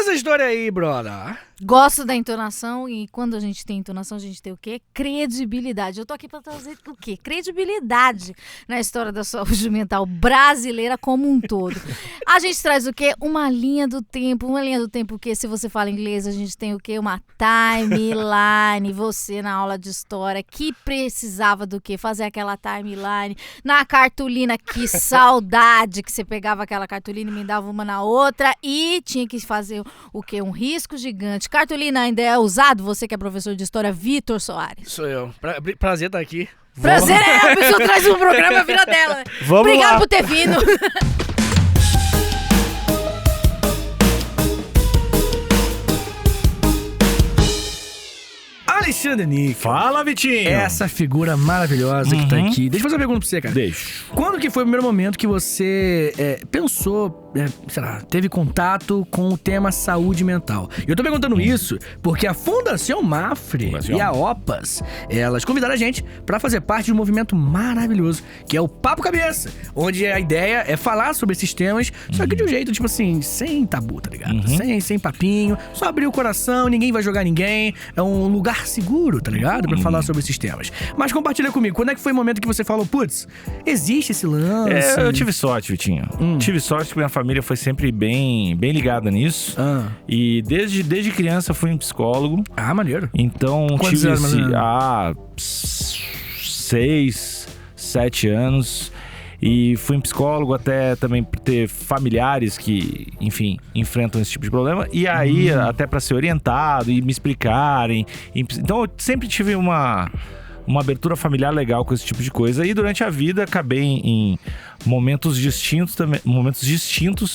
essa história aí, brother. Gosto da entonação e quando a gente tem entonação, a gente tem o quê? Credibilidade. Eu tô aqui pra trazer o quê? Credibilidade na história da saúde mental brasileira como um todo. A gente traz o quê? Uma linha do tempo que se você fala inglês, a gente tem o quê? Uma timeline. Você na aula de história que precisava do quê? Fazer aquela timeline na cartolina. Que saudade que você pegava aquela cartolina e emendava uma na outra e tinha que fazer o quê? Um risco gigante. Cartolina ainda é usado? Você que é professor de história, Vitor Soares. Sou eu. Prazer estar aqui. Prazer a pessoa traz um programa, vira dela. Né? Vamos Obrigado lá. por ter vindo. Alexandre Nick. Fala, Vitinho. Essa figura maravilhosa que tá aqui. Deixa eu fazer uma pergunta pra você, cara. Deixa. Quando que foi o primeiro momento que você pensou, sei lá, teve contato com o tema saúde mental? E eu tô perguntando isso porque a Fundação Mafre e a OPAS, elas convidaram a gente pra fazer parte de um movimento maravilhoso, que é o Papo Cabeça, onde a ideia é falar sobre esses temas, só que de um jeito, tipo assim, sem tabu, tá ligado? Sem papinho, só abrir o coração, ninguém vai jogar ninguém, é um lugar seguro, tá ligado? Pra falar sobre esses temas. Mas compartilha comigo, quando é que foi o momento que você falou, putz, existe esse lance? Eu tive sorte, Vitinho. Tive sorte que minha família foi sempre bem ligada nisso. E desde criança fui um psicólogo. Ah, maneiro. Então Quantos tive anos, 6, 7 anos. E fui um psicólogo até também ter familiares que, enfim, enfrentam esse tipo de problema. E aí, até pra ser orientado e me explicarem. Então eu sempre tive uma abertura familiar legal com esse tipo de coisa. E durante a vida acabei em momentos distintos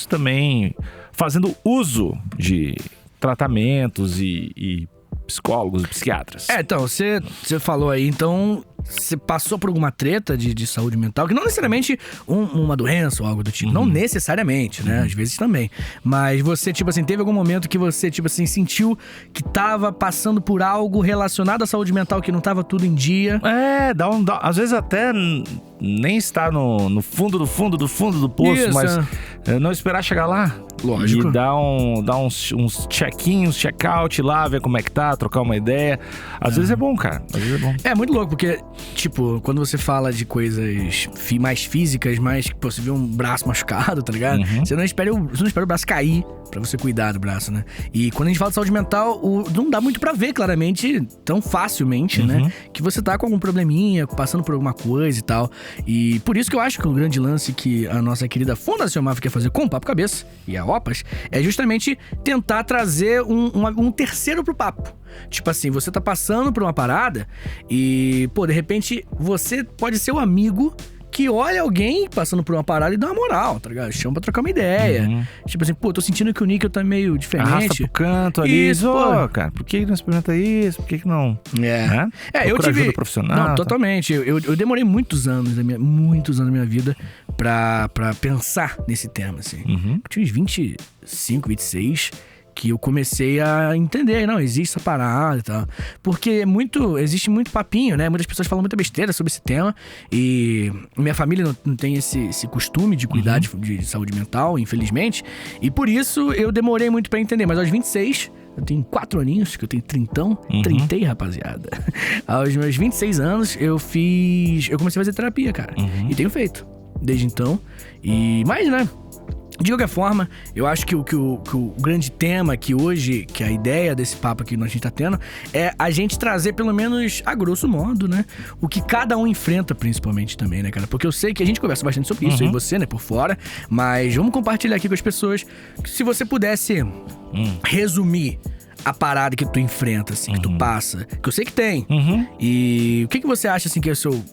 também fazendo uso de tratamentos e psicólogos e psiquiatras. Então, você falou aí, então, você passou por alguma treta de saúde mental, que não necessariamente uma doença ou algo do tipo, não necessariamente, né, às vezes também, mas você, tipo assim, teve algum momento que você, tipo assim, sentiu que tava passando por algo relacionado à saúde mental, que não tava tudo em dia? Às vezes até nem está no fundo do poço, Isso, mas não esperar chegar lá. Lógico. E dar uns check-in, uns check-out lá, ver como é que tá, trocar uma ideia. Às vezes é bom, cara. Às vezes é bom. É muito louco, porque, tipo, quando você fala de coisas mais físicas, mais, pô, você vê um braço machucado, tá ligado? Você não espera o braço cair pra você cuidar do braço, né? E quando a gente fala de saúde mental, não dá muito pra ver claramente, tão facilmente, né? Que você tá com algum probleminha, passando por alguma coisa e tal. E por isso que eu acho que o grande lance que a nossa querida Fundação Mafre quer fazer com o Papo Cabeça e a OPAS é justamente tentar trazer um terceiro pro papo. Tipo assim, você tá passando por uma parada e, pô, de repente você pode ser o amigo que olha alguém passando por uma parada e dá uma moral, tá ligado? Chama pra trocar uma ideia. Tipo assim, pô, tô sentindo que o níquel tá meio diferente. Arrasta pro canto ali. Isso, pô. Cara, por que não experimenta isso? Por que não? Eu tive ajuda profissional. Não, totalmente. Eu demorei muitos anos da minha vida pra pensar nesse tema, assim. Eu tinha uns 25, 26... que eu comecei a entender, não, existe essa parada e tal. Porque existe muito papinho, né? Muitas pessoas falam muita besteira sobre esse tema. E minha família não tem esse costume de cuidar de saúde mental, infelizmente. E por isso eu demorei muito pra entender. Mas aos 26... eu tenho 4 aninhos, que eu tenho trintei, rapaziada. Aos meus 26 anos, eu comecei a fazer terapia, cara. E tenho feito, desde então. Mas, né, de qualquer forma, eu acho que o grande tema que hoje, que a ideia desse papo aqui que a gente tá tendo, é a gente trazer, pelo menos a grosso modo, né, o que cada um enfrenta, principalmente também, né, cara? Porque eu sei que a gente conversa bastante sobre isso, eu e você, né, por fora, mas vamos compartilhar aqui com as pessoas, se você pudesse resumir a parada que tu enfrenta, assim, que tu passa, que eu sei que tem, e o que você acha, assim, que é o seu...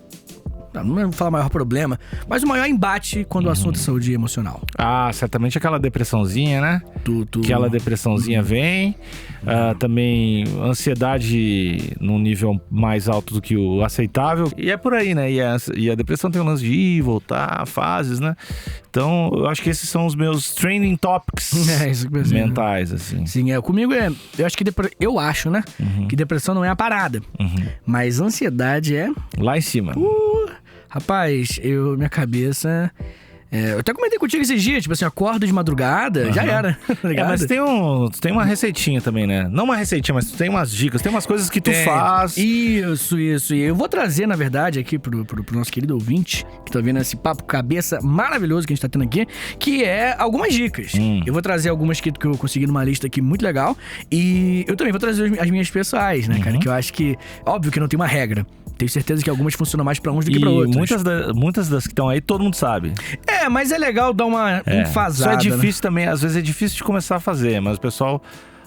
não vou falar maior problema, mas o maior embate quando o assunto é saúde emocional? Certamente aquela depressãozinha, né? Aquela depressãozinha vem. Também ansiedade num nível mais alto do que o aceitável. E é por aí, né? E a depressão tem um lance de ir e voltar, fases, né? Então, eu acho que esses são os meus training topics isso que eu pensei, mentais, assim. Sim, comigo eu acho que eu acho, né? Que depressão não é a parada. Mas ansiedade é... lá em cima. Rapaz, minha cabeça Eu até comentei contigo esses dias, tipo assim, acordo de madrugada, já era, tá ligado? Mas tem uma receitinha também, né? Não uma receitinha, mas tem umas dicas, tem umas coisas que tu faz. Isso. E eu vou trazer, na verdade, aqui pro nosso querido ouvinte, que tá vendo esse papo cabeça maravilhoso que a gente tá tendo aqui, que é algumas dicas. Eu vou trazer algumas que eu consegui numa lista aqui muito legal. E eu também vou trazer as minhas pessoais, né, cara? Que eu acho que, óbvio que não tem uma regra. Tenho certeza que algumas funcionam mais pra uns do que pra outros. Muitas das que estão aí, todo mundo sabe. Mas é legal dar uma enfasada. Isso é difícil também, às vezes é difícil de começar a fazer, mas o pessoal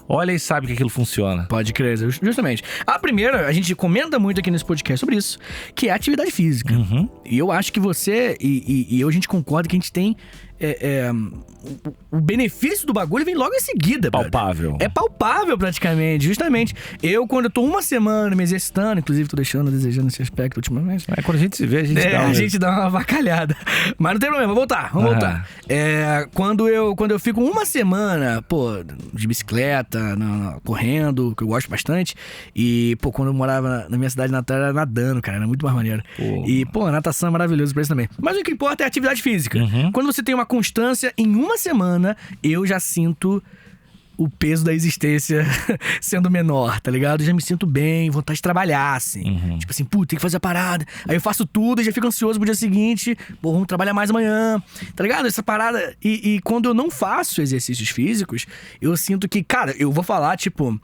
olha e sabe que aquilo funciona. Pode crer, justamente. A primeira, a gente comenta muito aqui nesse podcast sobre isso, que é a atividade física. E eu acho que você e eu, a gente concorda que a gente tem... o benefício do bagulho vem logo em seguida. Palpável. É palpável praticamente, justamente. Quando eu tô uma semana me exercitando, inclusive tô deixando a desejar nesse aspecto ultimamente. Quando a gente se vê, a gente dá uma avacalhada. Mas não tem problema, vamos voltar. Quando eu fico uma semana, de bicicleta, correndo, que eu gosto bastante. E, quando eu morava na minha cidade natal, era nadando, cara, era muito mais maneiro. E, natação é maravilhoso pra isso também. Mas o que importa é a atividade física. Quando você tem uma constância, em uma semana, eu já sinto o peso da existência sendo menor, tá ligado? Eu já me sinto bem, vontade de trabalhar, assim. Tipo assim, tem que fazer a parada. Aí eu faço tudo e já fico ansioso pro dia seguinte. Vamos trabalhar mais amanhã, tá ligado? Essa parada... E quando eu não faço exercícios físicos, eu sinto que, cara, eu vou falar, tipo...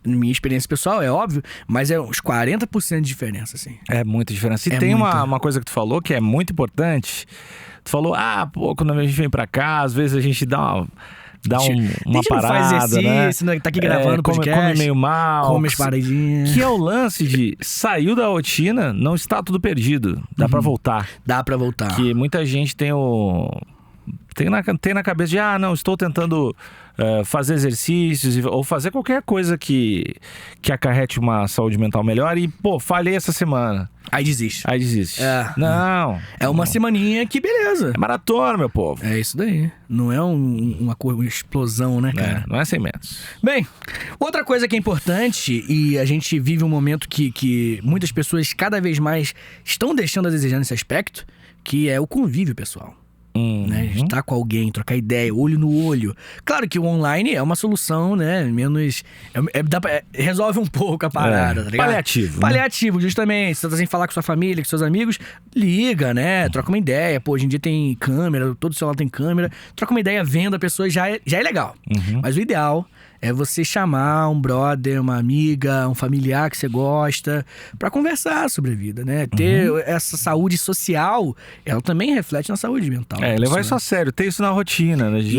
Minha experiência pessoal, é óbvio, mas é uns 40% de diferença, assim. É muita diferença. E tem uma coisa que tu falou que é muito importante. Tu falou, quando a gente vem pra cá, às vezes a gente dá uma parada, faz exercício, né? Tá aqui gravando podcast. Come meio mal. Come as paradinhas. Que é o lance de saiu da rotina, não está tudo perdido. Dá pra voltar. Dá pra voltar. Que muita gente tem na cabeça de, não, estou tentando fazer exercícios ou fazer qualquer coisa que acarrete uma saúde mental melhor e, falhei essa semana. Aí desiste. Não. É uma semaninha que beleza. É maratona, meu povo. É isso daí. Não é uma explosão, né, cara? Não é 100 metros. Bem, outra coisa que é importante, e a gente vive um momento que muitas pessoas cada vez mais estão deixando a desejar nesse aspecto, que é o convívio pessoal. Né? Estar com alguém, trocar ideia, olho no olho. Claro que o online é uma solução, né? Menos... resolve um pouco a parada, tá ligado? Paliativo. Paliativo, justamente. Você tá sem falar com sua família, com seus amigos, liga, né? Troca uma ideia. Hoje em dia tem câmera, todo celular tem câmera. Troca uma ideia vendo a pessoa, já é legal. Mas o ideal é você chamar um brother, uma amiga, um familiar que você gosta, pra conversar sobre a vida, né? Ter essa saúde social, ela também reflete na saúde mental. Levar isso a sério, ter isso na rotina, né? De,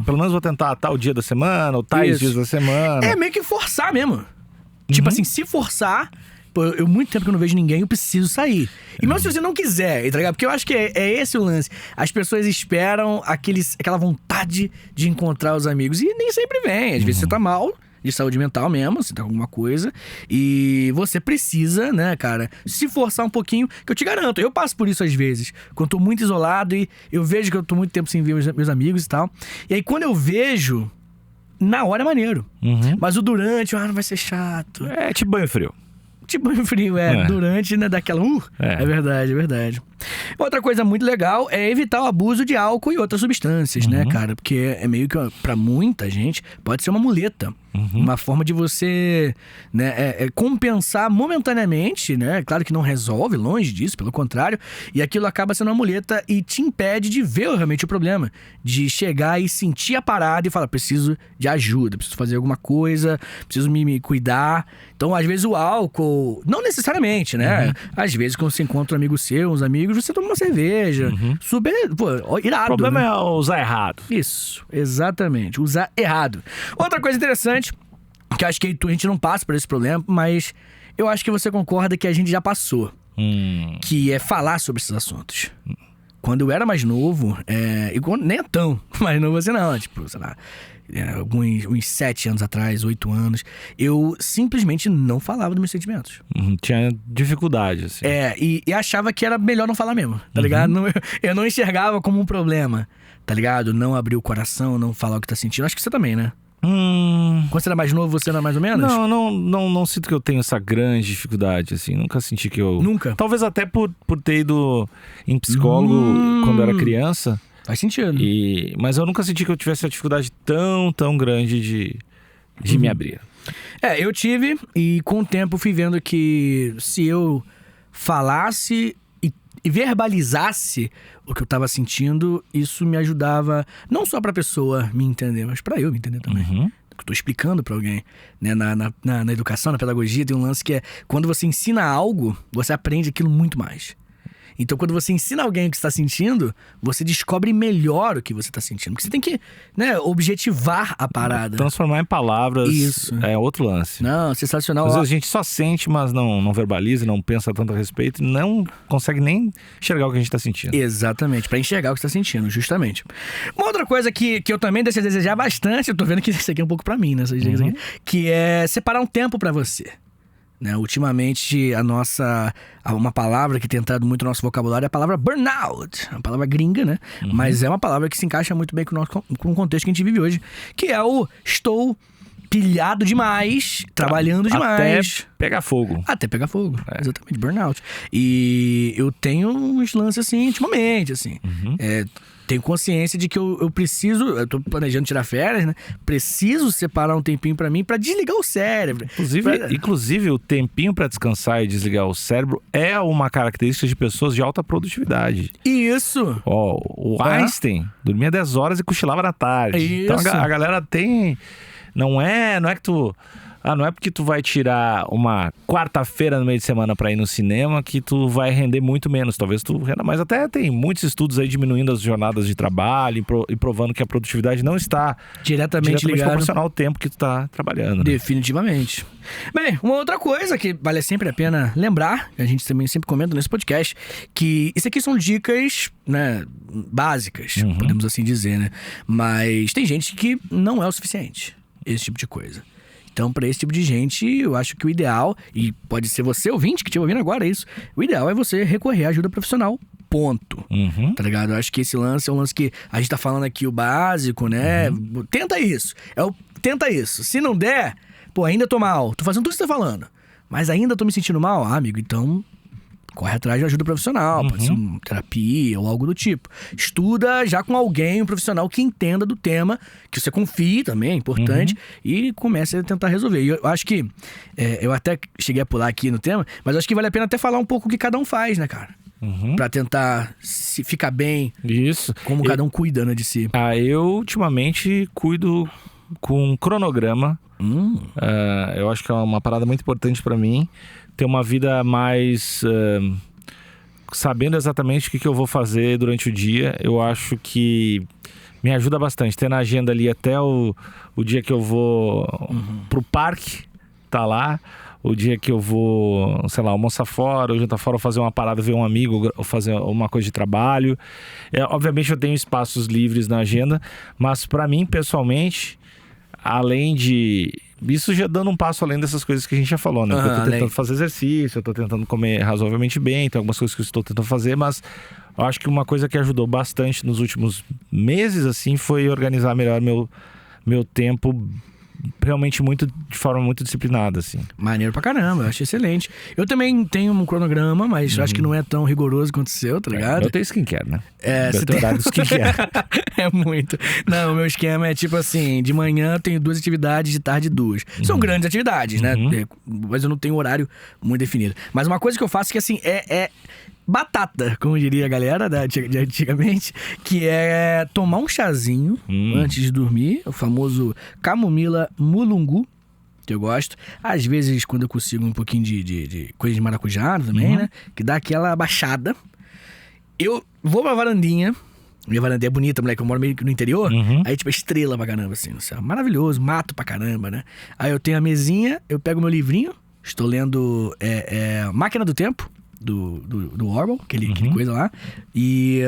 pelo menos vou tentar tal dia da semana, ou tais dias da semana. É meio que forçar mesmo. Tipo assim, se forçar... Eu muito tempo que eu não vejo ninguém, eu preciso sair. E mesmo se você não quiser, tá ligado? Porque eu acho que é esse o lance. As pessoas esperam aquela vontade de encontrar os amigos. E nem sempre vem. Às vezes você tá mal, de saúde mental mesmo, você tá com alguma coisa. E você precisa, né, cara, se forçar um pouquinho. Que eu te garanto, eu passo por isso às vezes. Quando eu tô muito isolado e eu vejo que eu tô muito tempo sem ver meus amigos e tal. E aí quando eu vejo, na hora é maneiro. Mas o durante, não vai ser chato. É tipo banho frio. Tipo banho frio, durante, né, daquela... É verdade. Outra coisa muito legal é evitar o abuso de álcool e outras substâncias, né, cara? Porque é meio que, pra muita gente, pode ser uma muleta. Uma forma de você, né, compensar momentaneamente, né? Claro que não resolve, longe disso, pelo contrário. E aquilo acaba sendo uma muleta e te impede de ver realmente o problema. De chegar e sentir a parada e falar, preciso de ajuda, preciso fazer alguma coisa, preciso me cuidar. Então, às vezes o álcool, não necessariamente, né? Às vezes quando você encontra um amigo seu, uns amigos, você toma uma cerveja. Super, irado. O problema né? é usar errado. Isso, exatamente. Usar errado. Outra coisa interessante, que eu acho que a gente não passa por esse problema, mas eu acho que você concorda que a gente já passou. Que é falar sobre esses assuntos. Quando eu era mais novo, nem é tão mais novo assim não, tipo, sei lá, uns 7 anos atrás, 8 anos, eu simplesmente não falava dos meus sentimentos. Tinha dificuldade, assim. E achava que era melhor não falar mesmo, tá ligado? Eu não enxergava como um problema, tá ligado? Não abrir o coração, não falar o que tá sentindo. Acho que você também, né? Quando você era mais novo, você era mais ou menos? Não sinto que eu tenho essa grande dificuldade, assim. Nunca senti que eu... Nunca? Talvez até por ter ido em psicólogo quando eu era criança. Faz sentido. Mas eu nunca senti que eu tivesse a dificuldade tão grande de me abrir. Eu tive, e com o tempo fui vendo que se eu falasse e verbalizasse o que eu tava sentindo, isso me ajudava não só pra pessoa me entender, mas pra eu me entender também. Eu tô explicando pra alguém, né? Na educação, na pedagogia, tem um lance que é quando você ensina algo, você aprende aquilo muito mais. Então, quando você ensina alguém o que você está sentindo, você descobre melhor o que você está sentindo. Porque você tem que, né, objetivar a parada. Transformar em palavras. Isso. É outro lance. Não, sensacional. Às vezes a gente só sente, mas não verbaliza, não pensa tanto a respeito, não consegue nem enxergar o que a gente está sentindo. Exatamente, para enxergar o que você está sentindo, justamente. Uma outra coisa que eu também deixo de desejar bastante, eu tô vendo que isso aqui é um pouco para mim, né? Essas dicas aqui, que é separar um tempo para você. Né? Ultimamente, uma palavra que tem entrado muito no nosso vocabulário é a palavra burnout. Uma palavra gringa, né? Mas é uma palavra que se encaixa muito bem com o contexto que a gente vive hoje. Que é o estou pilhado demais, trabalhando demais. Até pegar fogo. Exatamente, burnout. E eu tenho uns lances assim, ultimamente, assim. Tenho consciência de que eu preciso... Eu tô planejando tirar férias, né? Preciso separar um tempinho pra mim pra desligar o cérebro. Inclusive, o tempinho pra descansar e desligar o cérebro é uma característica de pessoas de alta produtividade. Isso! O Einstein dormia 10 horas e cochilava na tarde. Isso. Então a galera tem... Não é que tu... não é porque tu vai tirar uma quarta-feira no meio de semana pra ir no cinema que tu vai render muito menos. Talvez tu renda mais. Até tem muitos estudos aí diminuindo as jornadas de trabalho e provando que a produtividade não está diretamente proporcional ao tempo que tu tá trabalhando. Né? Definitivamente. Bem, uma outra coisa que vale sempre a pena lembrar, que a gente também sempre comenta nesse podcast, que isso aqui são dicas, né, básicas, podemos assim dizer, né? Mas tem gente que não é o suficiente, esse tipo de coisa. Então, pra esse tipo de gente, eu acho que o ideal, e pode ser você, ouvinte, que estiver ouvindo agora, é isso. O ideal é você recorrer à ajuda profissional. Ponto. Tá ligado? Eu acho que esse lance é um lance que a gente tá falando aqui o básico, né? Tenta isso. Tenta isso. Se não der, ainda tô mal. Tô fazendo tudo que você tá falando. Mas ainda tô me sentindo mal, amigo. Então, corre atrás de ajuda profissional. Pode ser uma terapia ou algo do tipo. Estuda já com alguém, um profissional que entenda do tema, que você confie também, é importante, e comece a tentar resolver. E eu acho que, eu até cheguei a pular aqui no tema, mas acho que vale a pena até falar um pouco o que cada um faz, né, cara? Pra tentar se ficar bem. Isso. Como cada um cuida, né, de si. Eu, ultimamente, cuido com um cronograma. Eu acho que é uma parada muito importante pra mim. Ter uma vida mais... sabendo exatamente o que eu vou fazer durante o dia. Eu acho que me ajuda bastante. Ter na agenda ali até o dia que eu vou pro parque, tá lá. O dia que eu vou, sei lá, almoçar fora, ou jantar fora, ou fazer uma parada, ver um amigo, ou fazer uma coisa de trabalho. Obviamente eu tenho espaços livres na agenda, mas pra mim, pessoalmente, além de... Isso já dando um passo além dessas coisas que a gente já falou, né? Eu tô tentando fazer exercício, eu tô tentando comer razoavelmente bem, tem algumas coisas que eu estou tentando fazer, mas eu acho que uma coisa que ajudou bastante nos últimos meses, assim, foi organizar melhor meu tempo realmente de forma muito disciplinada, assim. Maneiro pra caramba, eu acho excelente. Eu também tenho um cronograma, mas acho que não é tão rigoroso quanto o seu, tá ligado? Eu tenho skincare, né? Você tem horário de skincare. É muito. Não, o meu esquema é tipo assim, de manhã eu tenho 2 atividades, de tarde 2. São grandes atividades, né? Mas eu não tenho horário muito definido. Mas uma coisa que eu faço que assim, é batata, como diria a galera de antigamente, que é tomar um chazinho antes de dormir, o famoso camomila mulungu, que eu gosto. Às vezes, quando eu consigo um pouquinho de coisa de maracujá também, né? Que dá aquela baixada. Eu vou pra varandinha. Minha varandinha é bonita, moleque. Eu moro meio que no interior. Aí, tipo, estrela pra caramba, assim, no céu. Maravilhoso, mato pra caramba, né? Aí eu tenho a mesinha, eu pego meu livrinho. Estou lendo Máquina do Tempo, do Orwell, aquele coisa lá. E...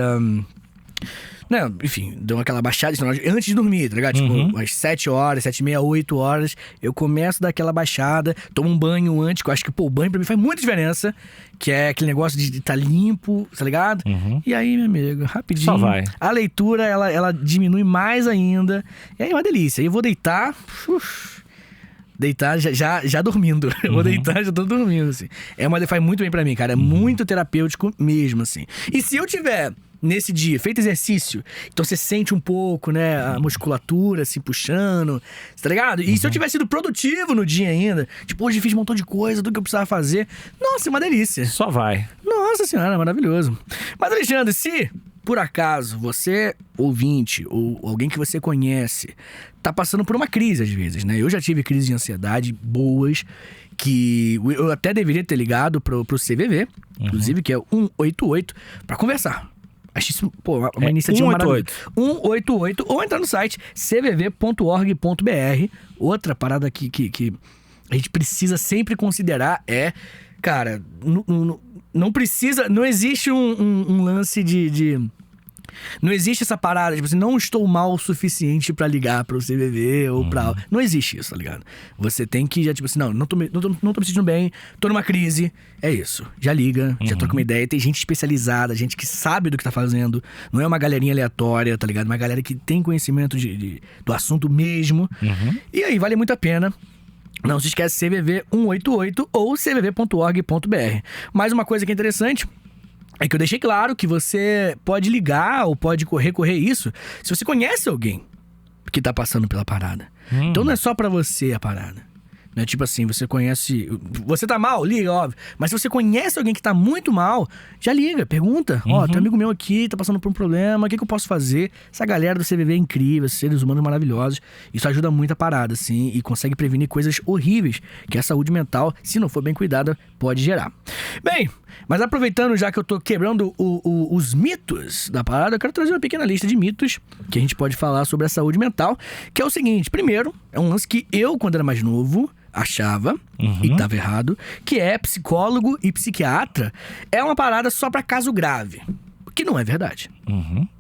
não, enfim, dou aquela baixada antes de dormir, tá ligado? Tipo, às 7 horas, 7h30, 8 horas, eu começo a dar aquela baixada, tomo um banho antes, que eu acho que, o banho pra mim faz muita diferença, que é aquele negócio de estar limpo, tá ligado? E aí, meu amigo, rapidinho. Só vai. A leitura, ela diminui mais ainda, e aí é uma delícia. Aí eu vou deitar... Deitar já dormindo. Eu vou deitar, já tô dormindo, assim. Faz muito bem pra mim, cara. É muito terapêutico mesmo, assim. E se eu tiver nesse dia, feito exercício, então você sente um pouco, né, a musculatura se puxando, tá ligado? E se eu tivesse sido produtivo no dia ainda, tipo, hoje fiz um montão de coisa, tudo que eu precisava fazer, nossa, é uma delícia. Só vai. Nossa senhora, maravilhoso. Mas, Alexandre, se por acaso você, ouvinte, ou alguém que você conhece, tá passando por uma crise às vezes, né? Eu já tive crises de ansiedade boas, que eu até deveria ter ligado pro CVV, inclusive, que é 188, pra conversar. Acho isso, pô, uma iniciativa maravilhosa. 188, ou entrar no site cvv.org.br. Outra parada que a gente precisa sempre considerar é, cara, não precisa, não existe um lance de não existe essa parada, tipo assim, não estou mal o suficiente pra ligar pro CVV ou pra... Não existe isso, tá ligado? Você tem que já, tipo assim, não tô me sentindo bem, tô numa crise, é isso. Já liga, já troca uma ideia. Tem gente especializada, gente que sabe do que tá fazendo. Não é uma galerinha aleatória, tá ligado? Uma galera que tem conhecimento do assunto mesmo. E aí, vale muito a pena. Não se esquece, CVV 188 ou cvv.org.br. Mais uma coisa que é interessante é que eu deixei claro que você pode ligar ou pode recorrer isso se você conhece alguém que tá passando pela parada. Então não é só pra você a parada. Não é tipo assim, você conhece... Você tá mal? Liga, óbvio. Mas se você conhece alguém que tá muito mal, já liga, pergunta. Ó, tem um amigo meu aqui, tá passando por um problema, o que eu posso fazer? Essa galera do CVV é incrível, esses seres humanos maravilhosos. Isso ajuda muito a parada, assim, e consegue prevenir coisas horríveis que a saúde mental, se não for bem cuidada, pode gerar. Bem, mas aproveitando já que eu tô quebrando os mitos da parada, eu quero trazer uma pequena lista de mitos que a gente pode falar sobre a saúde mental, que é o seguinte. Primeiro, é um lance que eu, quando era mais novo, achava, e tava errado, que é psicólogo e psiquiatra é uma parada só pra caso grave. Que não é verdade.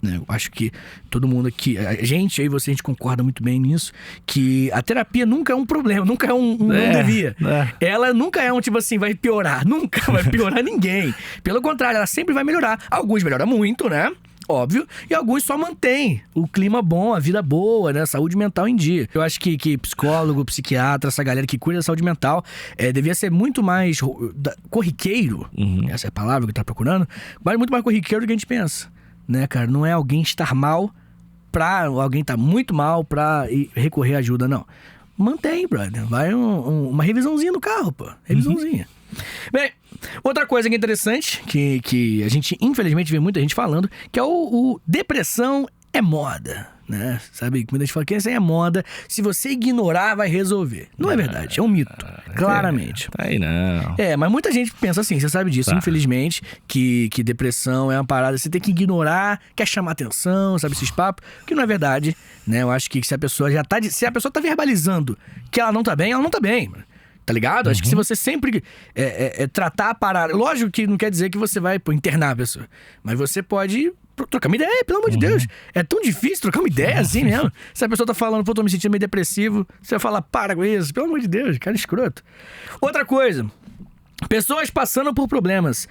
Eu acho que todo mundo aqui, a gente, aí você, a gente concorda muito bem nisso, que a terapia nunca é um problema, nunca é não devia. Ela nunca é um tipo assim, vai piorar, nunca vai piorar ninguém. Pelo contrário, ela sempre vai melhorar. Alguns melhoram muito, né? Óbvio, e alguns só mantêm o clima bom, a vida boa, né? A saúde mental em dia. Eu acho que psicólogo, psiquiatra, essa galera que cuida da saúde mental devia ser muito mais corriqueiro, essa é a palavra que tá procurando, mas muito mais corriqueiro do que a gente pensa, né, cara? Não é alguém estar mal pra alguém tá muito mal pra recorrer à ajuda, não. Mantém, brother. Vai uma revisãozinha no carro, pô. Revisãozinha. Bem, outra coisa que é interessante, que a gente infelizmente vê muita gente falando, que é o depressão é moda, né? Sabe, muita gente fala que isso aí é moda, se você ignorar vai resolver. Não é verdade, é um mito, claramente. Aí não. Mas muita gente pensa assim, você sabe disso, infelizmente, que depressão é uma parada, você tem que ignorar, quer chamar atenção, sabe, esses papos, que não é verdade, né? Eu acho que se a pessoa se a pessoa tá verbalizando que ela não tá bem, mano. Tá ligado? Acho que se você sempre tratar a parada... Lógico que não quer dizer que você vai internar a pessoa. Mas você pode trocar uma ideia, pelo amor de Deus. É tão difícil trocar uma ideia assim mesmo. Se a pessoa tá falando, pô, tô me sentindo meio depressivo, você vai falar, para com isso. Pelo amor de Deus, cara escroto. Outra coisa... Pessoas passando por problemas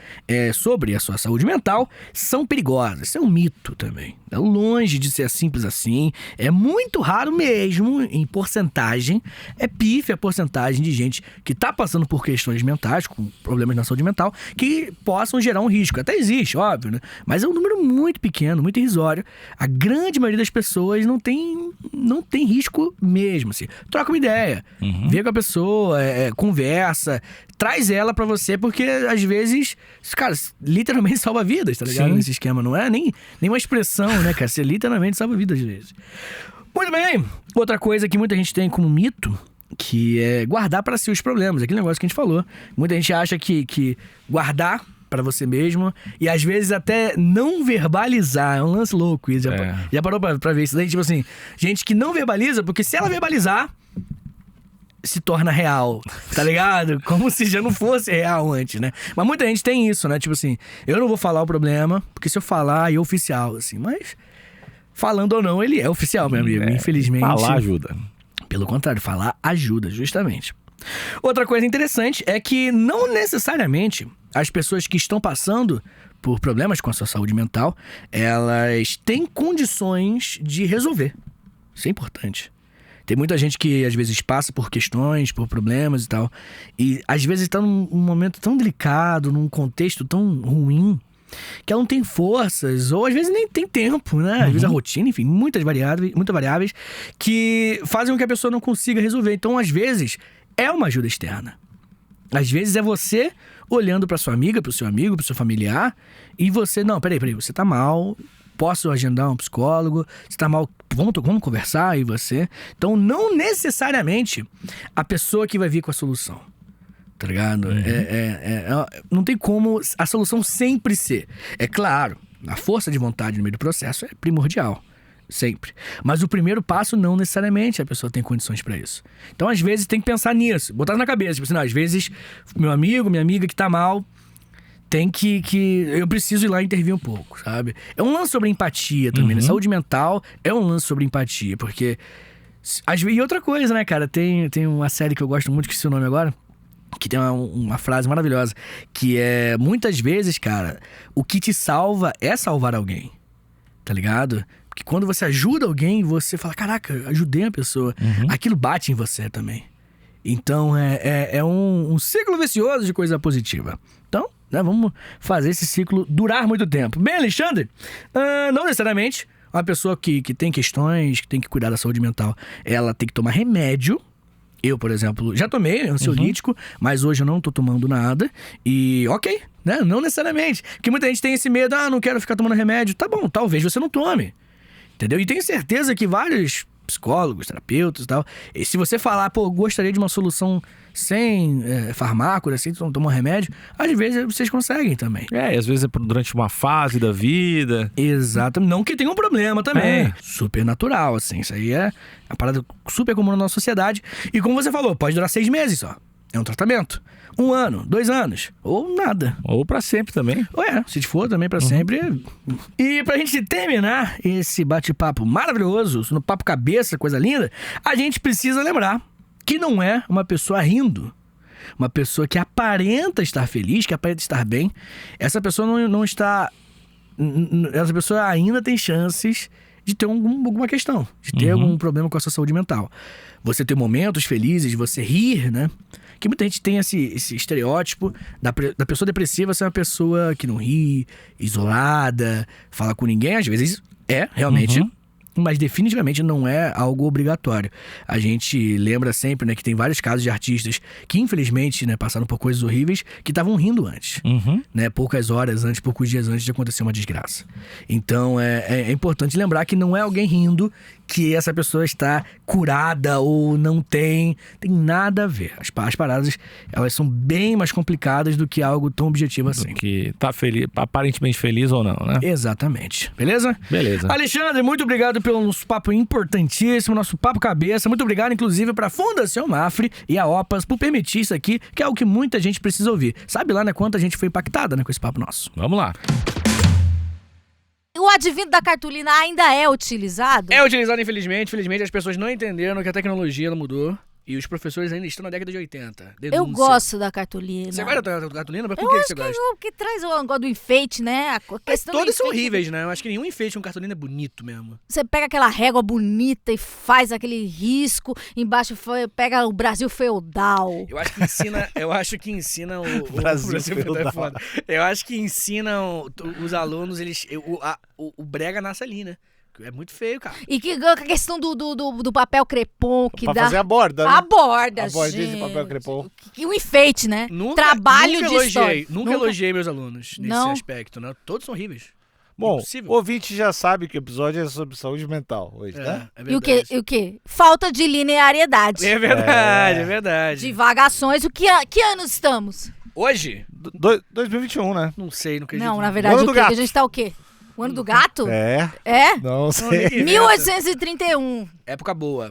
sobre a sua saúde mental são perigosas. Isso é um mito também. É longe de ser simples assim. É muito raro mesmo, em porcentagem. É pífia a porcentagem de gente que está passando por questões mentais, com problemas na saúde mental, que possam gerar um risco. Até existe, óbvio, né? Mas é um número muito pequeno, muito irrisório. A grande maioria das pessoas não tem risco mesmo, assim. Troca uma ideia, vê com a pessoa, conversa, traz ela pra você, porque às vezes, cara, literalmente salva vidas, tá ligado? Nesse esquema, não é nem uma expressão, né, cara? Você literalmente salva vidas às vezes. Muito bem, outra coisa que muita gente tem como mito, que é guardar pra si os problemas, aquele negócio que a gente falou. Muita gente acha que guardar pra você mesmo, e às vezes até não verbalizar, é um lance louco isso. Já parou pra ver isso daí? Tipo assim, gente que não verbaliza, porque se ela verbalizar, se torna real, tá ligado? Como se já não fosse real antes, né? Mas muita gente tem isso, né? Tipo assim, eu não vou falar o problema, porque se eu falar, é oficial, assim. Mas, falando ou não, ele é oficial, meu amigo. Infelizmente. Falar ajuda. Pelo contrário, falar ajuda, justamente. Outra coisa interessante é que não necessariamente as pessoas que estão passando por problemas com a sua saúde mental, elas têm condições de resolver. Isso é importante. Tem muita gente que às vezes passa por questões, por problemas e tal. E às vezes está num momento tão delicado, num contexto tão ruim, que ela não tem forças, ou às vezes nem tem tempo, né? Às vezes a rotina, enfim, muitas variáveis que fazem com que a pessoa não consiga resolver. Então, às vezes, é uma ajuda externa. Às vezes é você olhando pra sua amiga, pro seu amigo, pro seu familiar, e você, não, peraí, você tá mal, posso agendar um psicólogo, você tá mal, vamos conversar, e você. Então, não necessariamente a pessoa que vai vir com a solução. Tá ligado? Não tem como a solução sempre ser. É claro, a força de vontade no meio do processo é primordial. Sempre. Mas o primeiro passo não necessariamente a pessoa tem condições pra isso. Então, às vezes, tem que pensar nisso. Botar na cabeça. Tipo assim, não, às vezes, meu amigo, minha amiga que tá mal, tem que... Eu preciso ir lá e intervir um pouco, sabe? É um lance sobre empatia também, né? Saúde mental é um lance sobre empatia. Porque... E outra coisa, né, cara? Tem uma série que eu gosto muito, que esqueci o nome agora, que tem uma frase maravilhosa, que é, muitas vezes, cara, o que te salva é salvar alguém, tá ligado? Porque quando você ajuda alguém, você fala, caraca, ajudei a pessoa, aquilo bate em você também. Então, é um ciclo vicioso de coisa positiva. Então, né, vamos fazer esse ciclo durar muito tempo. Bem, Alexandre, não necessariamente uma pessoa que tem questões, que tem que cuidar da saúde mental, ela tem que tomar remédio. Eu, por exemplo, já tomei ansiolítico, mas hoje eu não tô tomando nada. E ok, né? Não necessariamente. Porque muita gente tem esse medo, não quero ficar tomando remédio. Tá bom, talvez você não tome. Entendeu? E tenho certeza que vários psicólogos, terapeutas e tal, e se você falar, gostaria de uma solução sem fármaco, assim, tomar remédio, às vezes vocês conseguem também. E às vezes é durante uma fase da vida. Exato. Não que tenha um problema também. Super natural, assim. Isso aí é uma parada super comum na nossa sociedade. E como você falou, pode durar 6 meses só. É um tratamento. 1 ano, 2 anos, ou nada. Ou pra sempre também. Ou se for também pra sempre. E pra gente terminar esse bate-papo maravilhoso, no papo cabeça, coisa linda, a gente precisa lembrar que não é uma pessoa rindo, uma pessoa que aparenta estar feliz, que aparenta estar bem. Essa pessoa não está... Essa pessoa ainda tem chances de ter alguma questão, de ter algum problema com a sua saúde mental. Você ter momentos felizes, você rir, né? Que muita gente tem esse estereótipo da pessoa depressiva ser uma pessoa que não ri, isolada, fala com ninguém. Às vezes realmente, mas definitivamente não é algo obrigatório. A gente lembra sempre, né, que tem vários casos de artistas que infelizmente, né, passaram por coisas horríveis que estavam rindo antes, né, poucas horas antes, poucos dias antes de acontecer uma desgraça. Então é importante lembrar que não é alguém rindo que essa pessoa está curada ou não tem nada a ver. As paradas, elas são bem mais complicadas do que algo tão objetivo assim. Do que tá feliz, aparentemente feliz ou não, né? Exatamente. Beleza? Beleza. Alexandre, muito obrigado pelo nosso papo importantíssimo, nosso papo cabeça. Muito obrigado, inclusive, pra Fundação Mafre e a OPAS por permitir isso aqui, que é o que muita gente precisa ouvir. Sabe lá, né, quanta gente foi impactada, né, com esse papo nosso. Vamos lá. O advento da cartolina ainda é utilizado? É utilizado, infelizmente. Infelizmente, as pessoas não entenderam que a tecnologia ela mudou. E os professores ainda estão na década de 80. Denúncia. Eu gosto da cartolina. Você gosta da cartolina? Mas por que você gosta? Que traz o negócio do enfeite, né? A questão todos do são enfeite. horríveis, né? Eu acho que nenhum enfeite com cartolina é bonito mesmo. Você pega aquela régua bonita e faz aquele risco. Embaixo pega o Brasil feudal. Eu acho que ensina o Brasil feudal. É foda. Eu acho que ensinam os alunos, o brega nasce ali, né? É muito feio, cara. E que a questão do papel crepom que pra dá... fazer a borda, né? A borda, A bordinha de gente. papel crepom. Que um enfeite, né? Trabalho de história. Nunca elogiei meus alunos nesse Não. aspecto, né? Todos são horríveis. Bom, Impossível. o ouvinte já sabe que o episódio é sobre saúde mental hoje, né? É E o verdade. quê? Falta de linearidade. É verdade, é verdade. Divagações. Que anos estamos? Hoje? 2021, né? Não sei, não acredito. Não, na verdade, Ano o do quê? gato. Que a gente tá o quê? O ano do gato? É. É? Não sei. 1831. Época boa.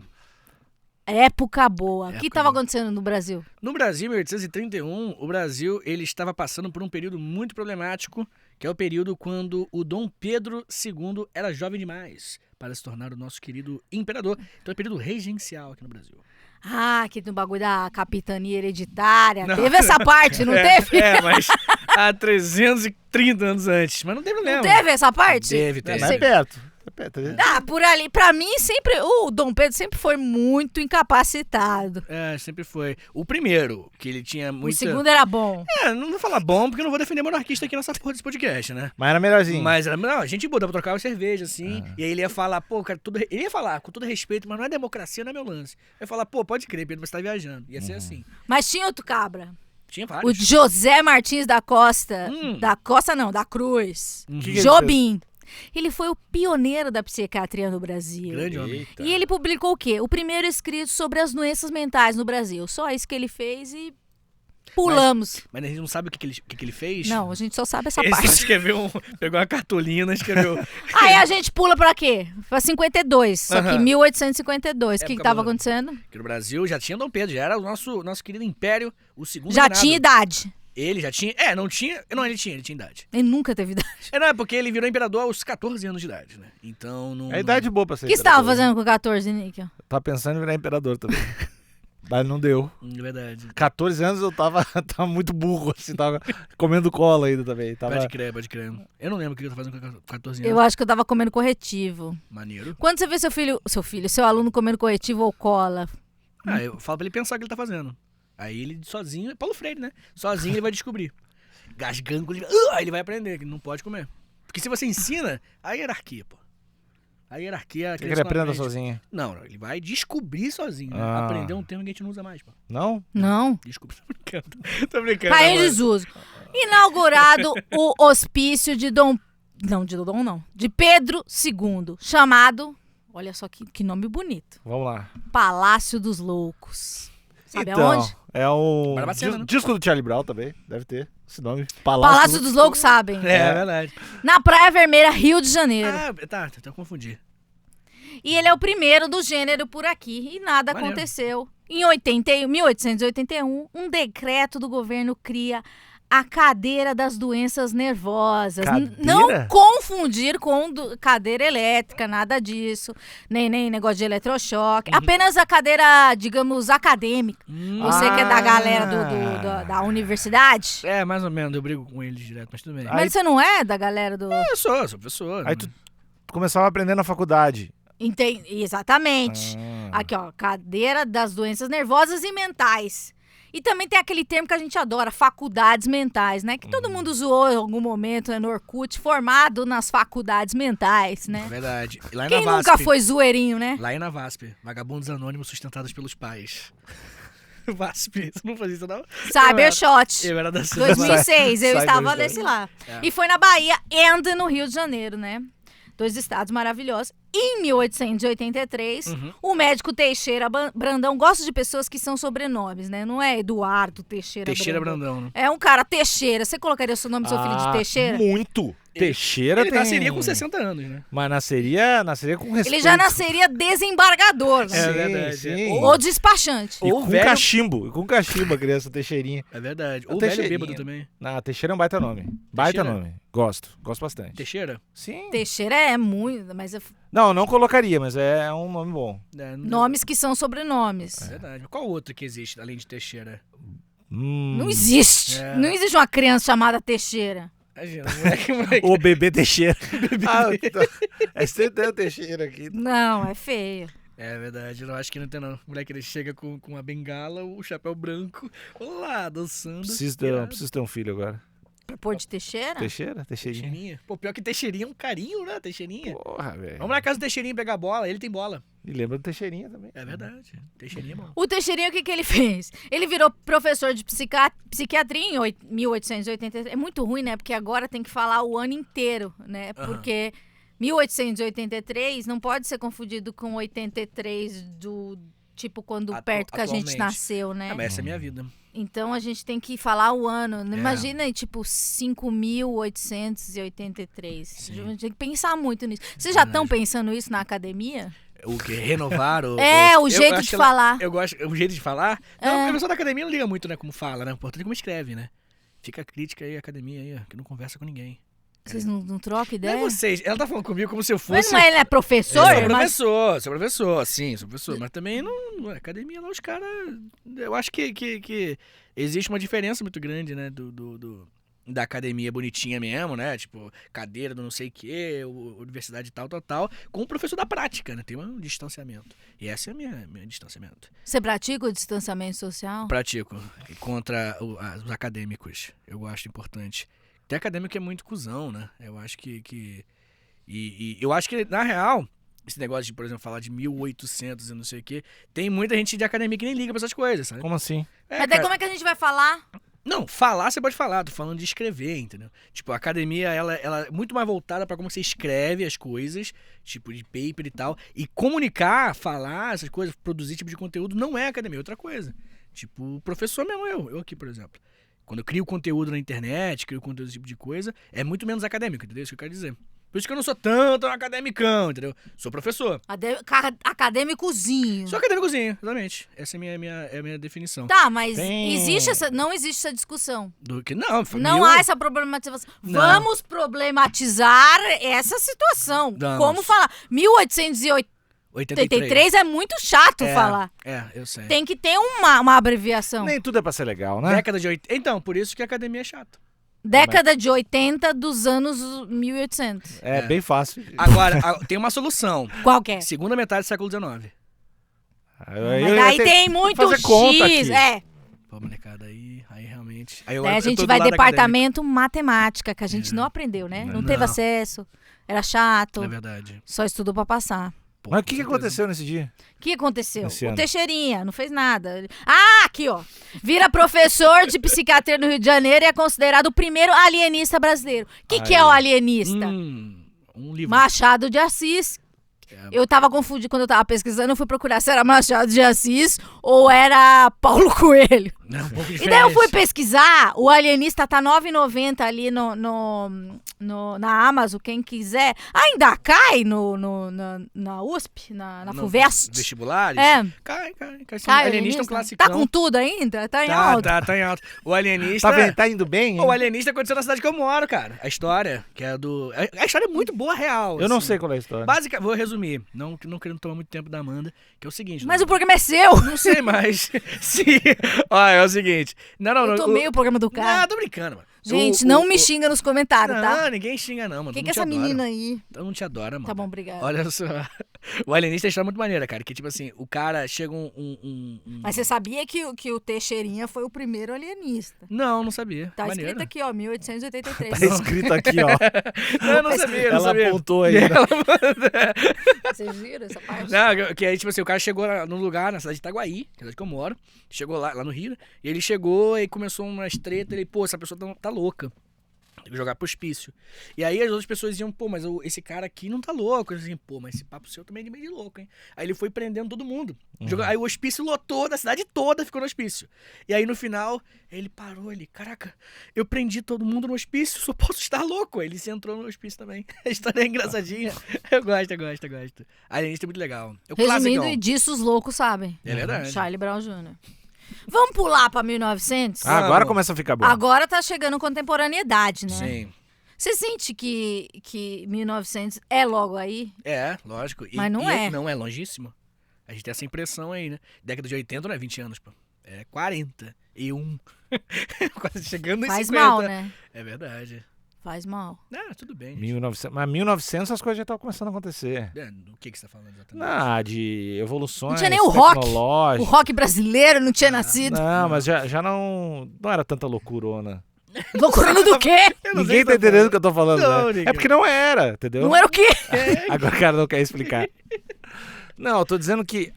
Época boa. O que Época estava boa. acontecendo no Brasil? No Brasil, em 1831, o Brasil ele estava passando por um período muito problemático, que é o período quando o Dom Pedro II era jovem demais para se tornar o nosso querido imperador. Então é um período regencial aqui no Brasil. Ah, que no bagulho da capitania hereditária. Teve essa parte, não teve? Mas há 330 anos antes. Mas não tem problema. Não teve essa parte? Teve. Mas é perto. É Por ali, pra mim, sempre, o Dom Pedro sempre foi muito incapacitado. Sempre foi. O primeiro, que ele tinha muito... O segundo era bom. Não vou falar bom, porque eu não vou defender monarquista aqui nessa porra desse podcast, né? Mas era melhorzinho. Mas era, não, a gente botou pra trocar uma cerveja, assim, e aí ele ia falar, pô, cara, ele ia falar, com todo respeito, mas não é democracia, não é meu lance. Eu ia falar, pô, pode crer, Pedro, você tá viajando. Ia ser assim. Mas tinha outro cabra. Tinha O vários. José Martins da Costa. Da Costa não, da Cruz. que Jobim. Ele foi o pioneiro da psiquiatria no Brasil. Grande homem. Eita. E ele publicou o quê? O primeiro escrito sobre as doenças mentais no Brasil. Só isso que ele fez e pulamos. Mas a gente não sabe o que ele fez. Não, a gente só sabe essa Ele parte. escreveu, pegou uma cartolina, escreveu... Aí a gente pula pra quê? Pra 52, só que Aham. 1852. O que Época tava boa. acontecendo? Que no Brasil já tinha Dom Pedro, já era o nosso querido império, o segundo Já reinado. tinha idade. Ele já tinha... não tinha... Não, ele tinha idade. Ele nunca teve idade. Não, é porque ele virou imperador aos 14 anos de idade, né? Então não... É a idade boa pra ser O que você tava imperador, né? fazendo com 14, Níquel? Tava pensando em virar imperador também. Mas não deu. É verdade. 14 anos eu tava muito burro, assim, tava comendo cola ainda também. Tava... Pode crer. Eu não lembro o que eu tava fazendo com 14 anos. Eu acho que eu tava comendo corretivo. Maneiro. Quando você vê seu aluno comendo corretivo ou cola? Eu falo pra ele pensar o que ele tá fazendo. Aí ele sozinho, é Paulo Freire, né? Sozinho ele vai descobrir. Gasgando, aí ele vai aprender que não pode comer. Porque se você ensina, a hierarquia, pô. A hierarquia... Quer que ele aprenda sozinho? Não, ele vai descobrir sozinho, né? Ah. Aprender um termo que a gente não usa mais, pô. Não? Não. Desculpa, tô brincando. Tô brincando. Caiu em amor. desuso. Inaugurado o hospício de de Pedro II, chamado, olha só que nome bonito, Vamos lá. Palácio dos Loucos. Sabe então, aonde? é o Barbacena, né? disco do Charlie Brown também, deve ter esse nome. Palácio dos Loucos, sabem. É verdade. Na Praia Vermelha, Rio de Janeiro. Tá, eu confundi. E ele é o primeiro do gênero por aqui. E nada Maneiro. aconteceu. Em 1881, um decreto do governo cria a cadeira das doenças nervosas. Cadeira? Não confundir com cadeira elétrica, nada disso. Nem negócio de eletrochoque. Apenas a cadeira, digamos, acadêmica. Você que é da galera da universidade. Mais ou menos, eu brigo com eles direto, mas tudo bem. Mas você não é da galera do... Eu sou professor. Aí tu começava a aprender na faculdade. Exatamente. Aqui, ó, cadeira das doenças nervosas e mentais. E também tem aquele termo que a gente adora, faculdades mentais, né? Que todo mundo zoou em algum momento, né, no Orkut, formado nas faculdades mentais, É né? verdade. E lá Quem na nunca VASP, foi zoeirinho, né? Lá na VASP, vagabundos anônimos sustentados pelos pais. VASP, você não fazia isso não? Cybershot. Eu era da 2006, eu estava Cybershot. nesse lá. É. E foi na Bahia e no Rio de Janeiro, né? Dois estados maravilhosos. Em 1883, o médico Teixeira Brandão, gosto de pessoas que são sobrenomes, né? Não é Eduardo Teixeira Brandão, né? É um cara Teixeira. Você colocaria o seu nome do seu filho de Teixeira? Muito. Teixeira Ele tem... nasceria com 60 anos, né? Mas nasceria com respeito. Ele já nasceria desembargador, né? É Sim, verdade, sim. Ou despachante. E Ou com velho- cachimbo. E com cachimbo a criança Teixeirinha. É verdade. Ou velho Teixeirinha. bêbado também. Não, Teixeira é um baita nome. Baita Teixeira? nome. Gosto bastante. Teixeira? Sim. Teixeira é muito, mas Não colocaria, mas é um nome bom. nomes que são sobrenomes. É verdade. Qual outro que existe além de Teixeira? Não existe. É. Não existe uma criança chamada Teixeira. Imagina, moleque. O bebê Teixeira. É sempre o Teixeira aqui. Não, é feio. É verdade, eu acho que não tem não. O moleque ele chega com uma bengala, o chapéu branco, lá, dançando. Preciso ter um filho agora. Pôr de Teixeira? Teixeirinha. Teixeirinha. Pô, pior que Teixeirinha é um carinho, né? Teixeirinha. Porra, velho. Vamos na casa do Teixeirinha pegar bola, ele tem bola. E lembra do Teixeirinha também. É verdade. Teixeirinha é bom. O Teixeirinha, o que ele fez? Ele virou professor de psiquiatria em 1883. É muito ruim, né? Porque agora tem que falar o ano inteiro, né? Porque 1883 não pode ser confundido com 83 do... Tipo, quando perto que a gente atualmente. nasceu, né? Mas essa é a minha vida. Então a gente tem que falar o ano. Imagina, tipo, 5.883. A gente tem que pensar muito nisso. Vocês já estão pensando isso na academia? O que? Renovar? O jeito de falar. Eu gosto. O jeito de falar? Não, o pessoal da academia não liga muito, né? Como fala, né? O importante é como escreve, né? Fica a crítica aí, a academia aí, ó, que não conversa com ninguém. Vocês não trocam Não ideia? é vocês. Ela tá falando comigo como se eu Mas fosse. não é, ele é professor? Sou professor, sim, sou professor. Mas também não é academia, lá os caras. Eu acho que existe uma diferença muito grande, né? da academia bonitinha mesmo, né? Tipo, cadeira do não sei o quê, universidade tal, com o professor da prática, né? Tem um distanciamento. E esse é o meu distanciamento. Você pratica o distanciamento social? Pratico contra os acadêmicos. Eu acho importante. Tem acadêmico que é muito cuzão, né? Eu acho que eu acho que, na real, esse negócio de, por exemplo, falar de 1800 e não sei o quê, tem muita gente de academia que nem liga pra essas coisas, sabe? Como assim? Mas daí como é que a gente vai falar? Não, falar você pode falar, tô falando de escrever, entendeu? Tipo, a academia, ela é muito mais voltada pra como você escreve as coisas, tipo, de paper e tal. E comunicar, falar essas coisas, produzir tipo de conteúdo, não é academia, é outra coisa. Tipo, professor mesmo, eu aqui, por exemplo. Quando eu crio conteúdo na internet, crio conteúdo desse tipo de coisa, é muito menos acadêmico, entendeu? Isso que eu quero dizer. Por isso que eu não sou tanto academicão, entendeu? Sou professor. Acadêmicozinho. Sou acadêmicozinho, exatamente. Essa é a minha definição. Tá, mas Tem- não existe essa discussão. Do que não, foi Não há essa problematização. Não. Vamos problematizar essa situação. Vamos. Como falar? 1883 é muito chato falar. Eu sei. Tem que ter uma abreviação. Nem tudo é pra ser legal, né? Década de 80. Então, por isso que a academia é chato. Década de 80 dos anos 1800. É bem fácil. Agora, tem uma solução. Qual que é? Segunda metade do século XIX. Mas daí tem muito fazer conta X. aqui. Pô, molecada, aí realmente. Daí a gente vai departamento matemática, que a gente não aprendeu, né? Não teve acesso. Era chato. É verdade. Só estudou pra passar. Pô, Mas o com que certeza. aconteceu nesse dia? O que aconteceu? Esse O ano. Teixeirinha não fez nada. Ah, aqui, ó. Vira professor de psiquiatria no Rio de Janeiro e é considerado o primeiro alienista brasileiro. O que é o alienista? Um livro. Machado de Assis. Eu tava confundindo quando eu tava pesquisando, eu fui procurar se era Machado de Assis ou era Paulo Coelho. Não, um pouco E daí eu fui diferente. pesquisar, o alienista tá R$ 9,90 ali na Amazon, quem quiser. Ainda cai na USP, na No FUVEST. Vestibulares? É. Cai. Cai, Alienista é um Tá classicão. com tudo ainda? Tá em Tá, alta. tá em alta. O alienista... Tá, tá indo bem? O alienista aconteceu na cidade que eu moro, cara. A história, que é do... A história é muito boa, real. Eu não assim. sei qual é a história. Básica, vou resumir, não querendo tomar muito tempo da Amanda, que é o seguinte... Mas o programa é seu. Não sei mais. Sim. Ó, é o seguinte... Não. Eu tomei o programa do Ah, cara. tô brincando, mano. Gente, não me xinga nos comentários, tá? Não, ninguém xinga não, mano. Quem Todo que é mundo te essa adora. menina aí? Todo mundo te adora, mano. Tá bom, obrigada. Olha só. O alienista é uma história muito maneira, cara. Que tipo assim, o cara chega Mas você sabia que o Teixeirinha foi o primeiro alienista? Não sabia. Tá Maneiro. escrito aqui, ó, 1883. Tá escrito aqui, ó. Não, eu não sabia, não Ela sabia. apontou aí. Vocês viram essa parte? Não, que aí, tipo assim, o cara chegou lá num lugar, na cidade de Itaguaí, que é a cidade que eu moro. Chegou lá no Rio, e ele chegou e começou umas tretas. Ele, pô, essa pessoa tá louca. Tem que jogar pro hospício. E aí as outras pessoas diziam, pô, mas esse cara aqui não tá louco. Eu assim, pô, mas esse papo seu também é meio de louco, hein? Aí ele foi prendendo todo mundo. Aí o hospício lotou, da cidade toda ficou no hospício. E aí no final, ele parou, caraca, eu prendi todo mundo no hospício, só posso estar louco. Aí ele se entrou no hospício também. A história é engraçadinha. Eu gosto. A alienista é muito legal. É o Resumindo, clássico. e disso os loucos sabem. É verdade. Charlie Brown Jr. Vamos pular pra 1900? Ah, agora começa a ficar bom. Agora tá chegando contemporaneidade, né? Sim. Você sente que 1900 é logo aí? É, lógico. Mas não é. Não é longíssimo. A gente tem essa impressão aí, né? Década de 80 não é 20 anos, pô. É 41. Quase chegando em Faz 50. mal, né? É verdade. Faz mal. Ah, tudo bem. gente. 1900, mas 1900 as coisas já estavam começando a acontecer. O que você tá falando exatamente? De evoluções Não tinha nem o rock. O tecnológicas. rock brasileiro não tinha nascido. Não, mas já não era tanta loucurona. Loucurando do quê? Eu não Ninguém sei se tá tá entendendo o que eu tô falando, Não, né? ninguém. É porque não era, entendeu? Não era o quê? Agora o cara não quer explicar. Não, eu tô dizendo que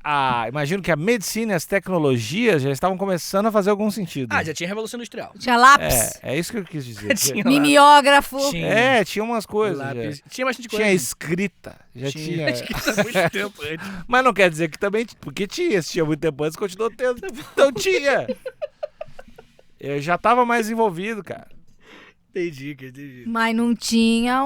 imagino que a medicina e as tecnologias já estavam começando a fazer algum sentido. Ah, já tinha Revolução Industrial. Tinha lápis, É isso que eu quis dizer. Tinha mimeógrafo. Tinha. Tinha umas coisas. Lápis. Já. Tinha bastante coisa. Tinha escrita. Já tinha. Acho que isso há muito tempo antes. Mas não quer dizer que também. Porque tinha. Se tinha muito tempo antes, continuou tendo. Então tinha. Eu já tava mais envolvido, cara. Entendi. Mas não tinha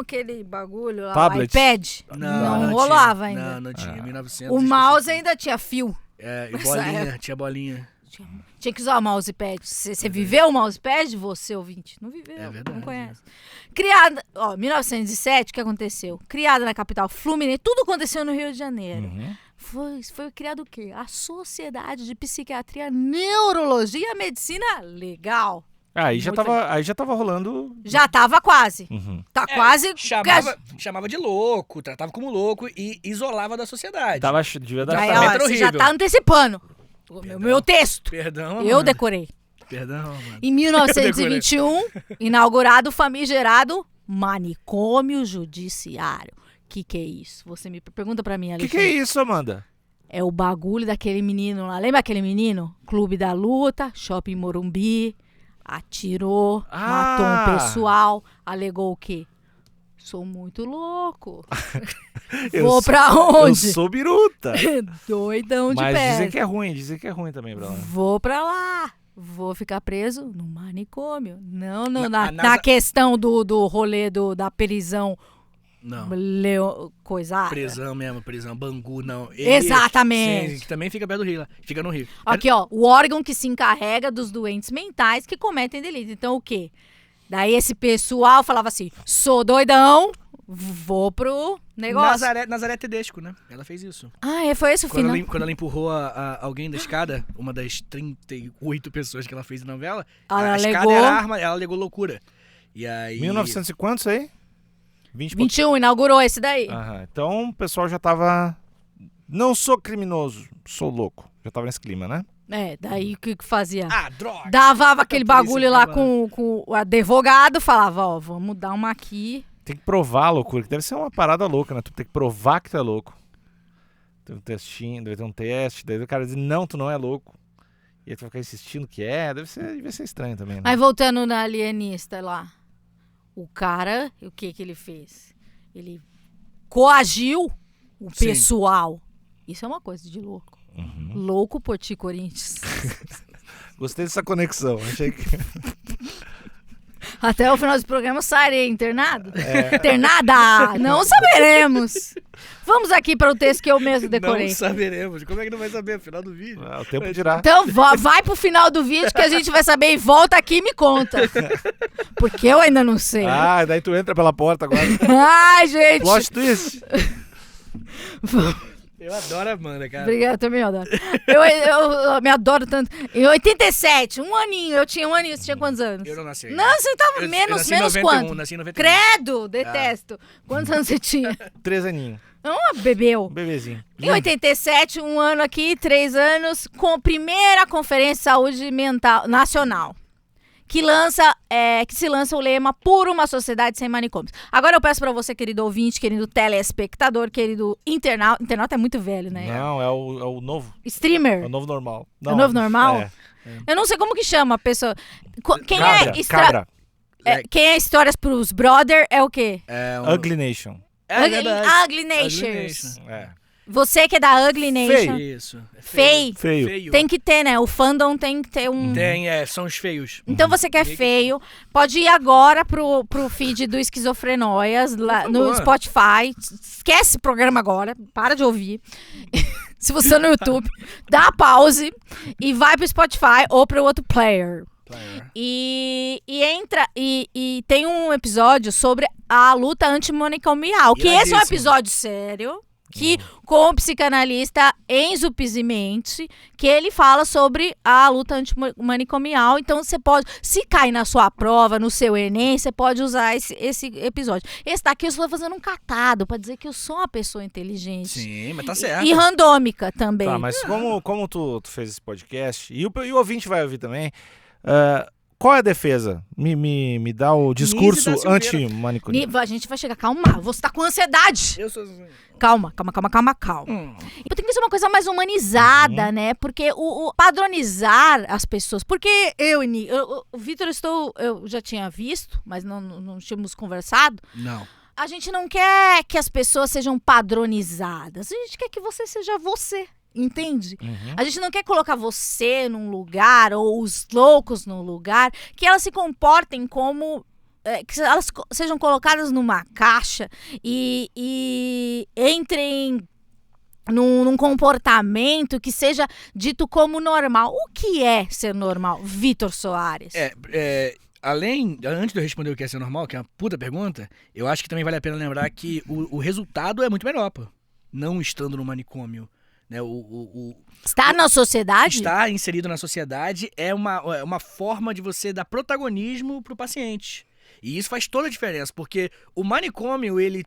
aquele bagulho lá, Tablet. iPad. Não rolava tinha. ainda. Não tinha. 1900. O mouse ainda tinha fio. É, e Nessa bolinha. época. Tinha bolinha. Tinha que usar o mousepad. Você viveu o mousepad, você ouvinte? Não viveu, É verdade. não conhece. Criada, 1907, o que aconteceu? Criada na capital Fluminense, tudo aconteceu no Rio de Janeiro. Uhum. Foi criado o quê? A Sociedade de Psiquiatria, Neurologia e Medicina Legal. Aí já tava rolando. Já tava quase. Uhum. Tá quase. Chamava de louco, tratava como louco e isolava da sociedade. Devia dar Aí, tratamento ó, era você já horrível. tá antecipando. O meu texto. Perdão, Eu mano. decorei. Perdão, mano. Em 1921, inaugurado o famigerado manicômio judiciário. Que é isso? Você me pergunta pra mim, O Alexandre. que é isso, Amanda? É o bagulho daquele menino lá. Lembra aquele menino? Clube da Luta, Shopping Morumbi, atirou, matou um pessoal, alegou o quê? Sou muito louco. Vou pra onde? Eu sou biruta. Doidão de Mas pé. dizem que é ruim também, Bruno. Vou pra lá. Vou ficar preso no manicômio. Não Na na questão do rolê da prisão. Não. Coisa. Prisão mesmo, prisão. Bangu, não. Exatamente. Sim, que também fica perto do Rio lá. Fica no Rio. Aqui, ó. O órgão que se encarrega dos doentes mentais que cometem delito. Então, o quê? Daí esse pessoal falava assim, sou doidão, vou pro negócio. Nazaré Tedesco, né? Ela fez isso. Foi esse o final. Quando ela empurrou alguém da escada, uma das 38 pessoas que ela fez na novela, Ela a escada alegou- era arma, ela alegou loucura. E aí... 1900 e quantos aí? 21, inaugurou esse daí. Aham. Então o pessoal já tava. Não sou criminoso, sou louco. Já tava nesse clima, né? Daí o que fazia? Ah, droga! Davava aquele polícia bagulho lá ficava- com o advogado, falava, ó, vamos dar uma aqui. Tem que provar a loucura, que deve ser uma parada louca, né? Tu tem que provar que tu é louco. Tem um testinho, deve ter um teste, daí o cara diz, não, tu não é louco. E aí tu vai ficar insistindo que devia ser estranho também, né? Mas voltando na alienista lá, o cara, o que ele fez? Ele coagiu o Sim. pessoal. Isso é uma coisa de louco. Uhum. Louco por ti, Corinthians. Gostei dessa conexão, achei que... Até o final do programa sairei internado? Internada! Não saberemos. Vamos aqui para o texto que eu mesmo decorei. Não saberemos. Como é que não vai saber? Final do vídeo. o tempo dirá. Então vai pro final do vídeo que a gente vai saber e volta aqui e me conta. Porque eu ainda não sei. Ah, daí tu entra pela porta agora. Ai, gente. Plot twist. Eu adoro a Amanda, cara. Obrigada, também adoro. Eu me adoro tanto. Em 87, eu tinha um aninho, você tinha quantos anos? Eu não nasci. Não, você tava Eu menos nasci em 91, quanto? nasci em 91. Credo, detesto. Quantos anos você tinha? 3 aninhos. Bebeu. Um bebezinho. Em 87, um ano aqui, 3 anos, com a primeira Conferência de Saúde Mental Nacional, que se lança o lema por uma sociedade sem manicômios. Agora eu peço pra você, querido ouvinte, querido telespectador, querido internauta é muito velho, né? Não, é o novo. Streamer. É o novo normal. É o novo normal? É. Eu não sei como que chama a pessoa. Quem Cabra. quem é Histórias pros Brother é o quê? É Ugly Nation. Ugly Nations. É. Você que é da Ugly Nation. Isso. É Feio. Feio. Tem que ter, né? O fandom tem que ter um... São os feios. Então você que é feio, pode ir agora pro feed do Esquizofrenóias lá no Spotify. Esquece esse programa agora, para de ouvir. Se você tá no YouTube, dá pause e vai pro Spotify ou pro outro player. E entra e tem um episódio sobre a luta antimanicomial, que esse é um episódio sério. Que com o psicanalista Enzo Pisimenti, que ele fala sobre a luta antimanicomial. Então você pode, se cair na sua prova, no seu Enem, você pode usar esse episódio. Esse daqui eu estou fazendo um catado pra dizer que eu sou uma pessoa inteligente. Sim, mas tá certo. E randômica também. Tá, mas como tu fez esse podcast, e o ouvinte vai ouvir também, qual é a defesa? Me dá o discurso Nise da Silveira. anti-manicômio. A gente vai chegar, calma, você tá com ansiedade. Eu sou... Calma. E tem que ser uma coisa mais humanizada, né? Porque o padronizar as pessoas. Porque o Vitor, eu já tinha visto, mas não tínhamos conversado. Não. A gente não quer que as pessoas sejam padronizadas. A gente quer que você seja você. Entende? A gente não quer colocar você num lugar ou os loucos num lugar, que elas se comportem como... que elas sejam colocadas numa caixa e entrem num comportamento que seja dito como normal. O que é ser normal, Vitor Soares? Antes de eu responder o que é ser normal, que é uma puta pergunta, eu acho que também vale a pena lembrar que o resultado é muito melhor, pô. Não estando no manicômio. né? Está na sociedade? Estar inserido na sociedade é uma forma de você dar protagonismo pro paciente. E isso faz toda a diferença, porque o manicômio, ele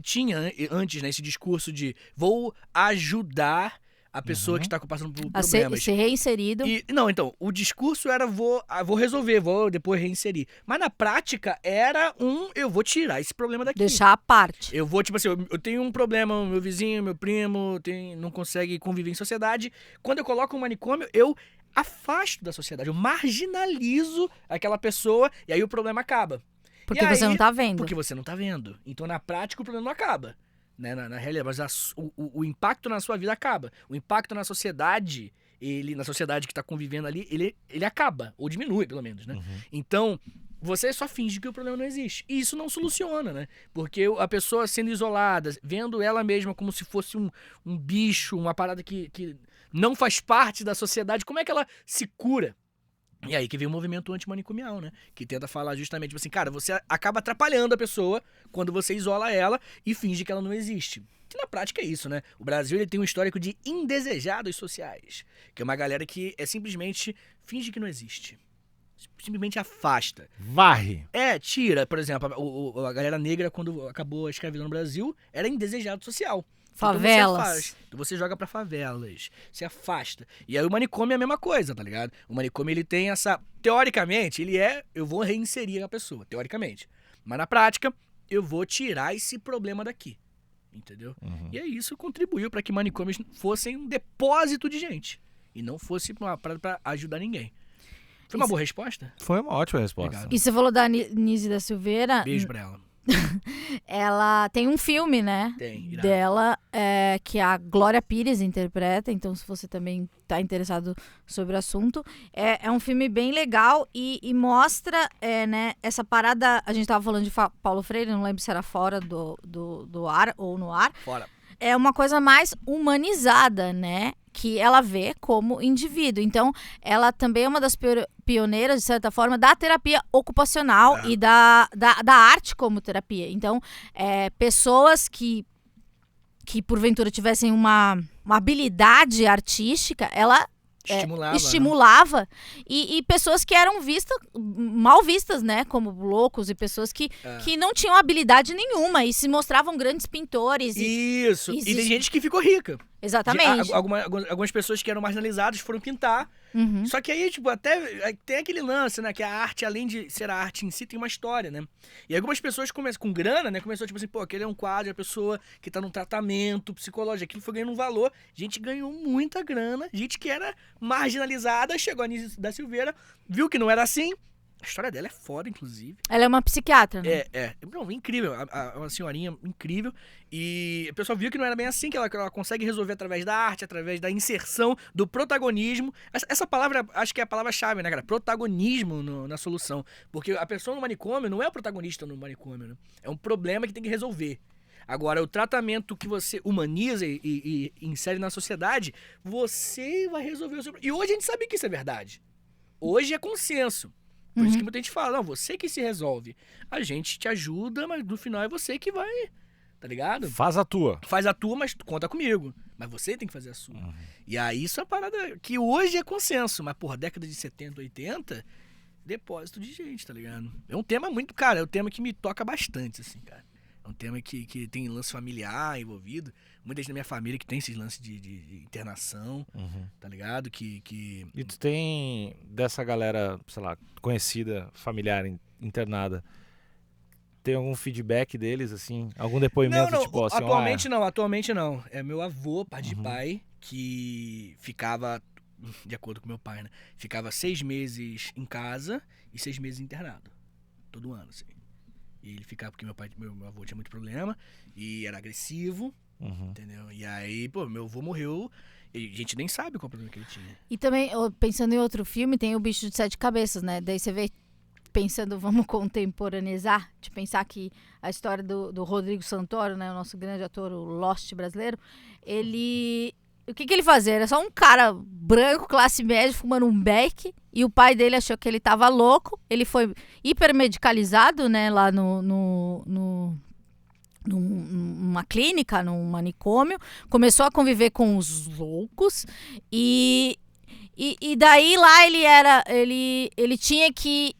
tinha antes, né, esse discurso de vou ajudar a pessoa que está passando por problemas. Ser reinserido. Então, o discurso era vou resolver, vou depois reinserir. Mas na prática era eu vou tirar esse problema daqui. Deixar à parte. Eu vou, tipo assim, eu tenho um problema, meu vizinho, meu primo, não consegue conviver em sociedade. Quando eu coloco um manicômio, eu afasto da sociedade, eu marginalizo aquela pessoa e aí o problema acaba. Porque você não tá vendo. Porque você não tá vendo. Então, na prática, o problema não acaba. Né? Na realidade, mas o impacto na sua vida acaba. O impacto na sociedade, na sociedade que tá convivendo ali, ele acaba. Ou diminui, pelo menos, né? Então, você só finge que o problema não existe. E isso não soluciona, né? Porque a pessoa sendo isolada, vendo ela mesma como se fosse um bicho, uma parada que não faz parte da sociedade, como é que ela se cura? E aí que vem o movimento antimanicomial, né? Que tenta falar justamente, tipo assim, cara, você acaba atrapalhando a pessoa quando você isola ela e finge que ela não existe. Que na prática é isso, né? O Brasil, ele tem um histórico de indesejados sociais, que é uma galera que simplesmente finge que não existe. Simplesmente afasta. Varre. Tira, por exemplo, a galera negra, quando acabou a escravidão no Brasil, era indesejado social. Favelas. Então você joga pra favelas, se afasta. E aí o manicômio é a mesma coisa, tá ligado? O manicômio, ele tem essa... Teoricamente, eu vou reinserir a pessoa, teoricamente. Mas na prática, eu vou tirar esse problema daqui. Entendeu? E aí isso contribuiu pra que manicômios fossem um depósito de gente. E não fosse uma parada pra ajudar ninguém. Foi uma boa resposta? Foi uma ótima resposta. Obrigado. E você falou da Nise da Silveira. Beijo pra ela. Ela tem um filme, né? Tem, irado. Dela, que a Glória Pires interpreta. Então, se você também tá interessado sobre o assunto, é um filme bem legal e mostra, né, essa parada. A gente tava falando de Paulo Freire, não lembro se era fora do ar ou no ar. Fora. É uma coisa mais humanizada, né? Que ela vê como indivíduo. Então, ela também é uma das pioneiras, de certa forma, da terapia ocupacional e da arte como terapia. Então, pessoas que porventura tivessem uma habilidade artística, ela estimulava e pessoas que eram mal vistas, né, como loucos, e pessoas que não tinham habilidade nenhuma e se mostravam grandes pintores. Isso. E tem gente que ficou rica. Exatamente. Algumas pessoas que eram marginalizadas foram pintar. Só que aí, tipo, até tem aquele lance, né? Que a arte, além de ser a arte em si, tem uma história, né? E algumas pessoas com grana, né? Começou, tipo assim, pô, aquele é um quadro, a pessoa que tá num tratamento psicológico, aquilo foi ganhando um valor. Gente ganhou muita grana. Gente que era marginalizada, chegou a Nise da Silveira, viu que não era assim. A história dela é foda, inclusive. Ela é uma psiquiatra, né? Não, incrível. Uma senhorinha incrível. E o pessoal viu que não era bem assim, que ela consegue resolver através da arte, através da inserção, do protagonismo. Essa palavra, acho que é a palavra-chave, né, cara? Protagonismo na solução. Porque a pessoa no manicômio não é o protagonista no manicômio, né? É um problema que tem que resolver. Agora, o tratamento que você humaniza e insere na sociedade, você vai resolver o seu problema. E hoje a gente sabe que isso é verdade. Hoje é consenso. Por isso que muita gente fala, não, você que se resolve. A gente te ajuda, mas no final é você que vai, tá ligado? Faz a tua. Faz a tua, mas conta comigo. Mas você tem que fazer a sua. E aí isso é uma parada que hoje é consenso, mas por década de 70, 80, depósito de gente, tá ligado? É um tema muito, cara, é um tema que me toca bastante, assim, cara. É um tema que tem lance familiar envolvido. Muita gente da minha família que tem esses lances de internação, tá ligado? E tu tem dessa galera, sei lá, conhecida, familiar, internada, tem algum feedback deles, assim? Algum depoimento, não, tipo assim? Atualmente não. É meu avô, pai de pai, que ficava, de acordo com meu pai, né? Ficava 6 meses em casa e 6 meses internado. Todo ano, assim. E ele ficava porque meu avô tinha muito problema e era agressivo, entendeu? E aí, pô, meu avô morreu e a gente nem sabe qual o problema que ele tinha. E também, pensando em outro filme, tem o Bicho de 7 Cabeças, né? Daí você vê, pensando, vamos contemporaneizar, de pensar que a história do Rodrigo Santoro, né? O nosso grande ator, o Lost brasileiro, ele... O que ele fazia? Era só um cara branco, classe média, fumando um beck, e o pai dele achou que ele tava louco. Ele foi hipermedicalizado, né, lá no numa clínica, num manicômio, começou a conviver com os loucos e daí lá ele tinha que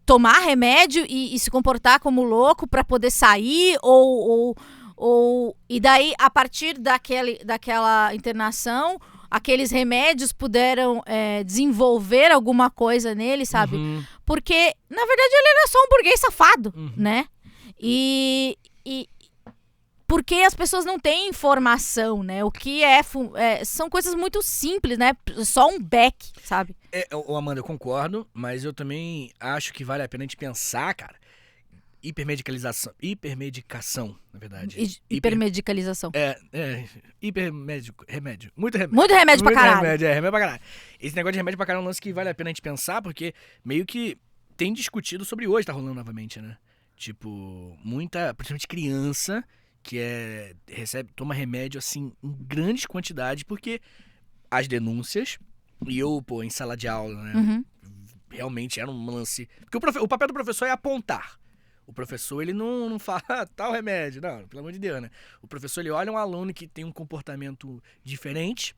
tomar remédio e se comportar como louco para poder sair e daí a partir daquela internação aqueles remédios puderam desenvolver alguma coisa nele, sabe? Porque na verdade ele era só um burguês safado, né? E porque as pessoas não têm informação, né? O que são coisas muito simples, né? Só um beck, sabe? Amanda, eu concordo, mas eu também acho que vale a pena a gente pensar, cara. Hipermedicação, na verdade. Hipermedicalização. Remédio. Muito remédio. Muito remédio pra caralho. Remédio pra caralho. Esse negócio de remédio pra caralho é um lance que vale a pena a gente pensar, porque meio que tem discutido sobre hoje, tá rolando novamente, né? Tipo, principalmente criança, que toma remédio, assim, em grandes quantidades, porque as denúncias, e eu, em sala de aula, né? Realmente era um lance... Porque o papel do professor é apontar. O professor, ele não fala tal remédio, não, pelo amor de Deus, né? O professor, ele olha um aluno que tem um comportamento diferente,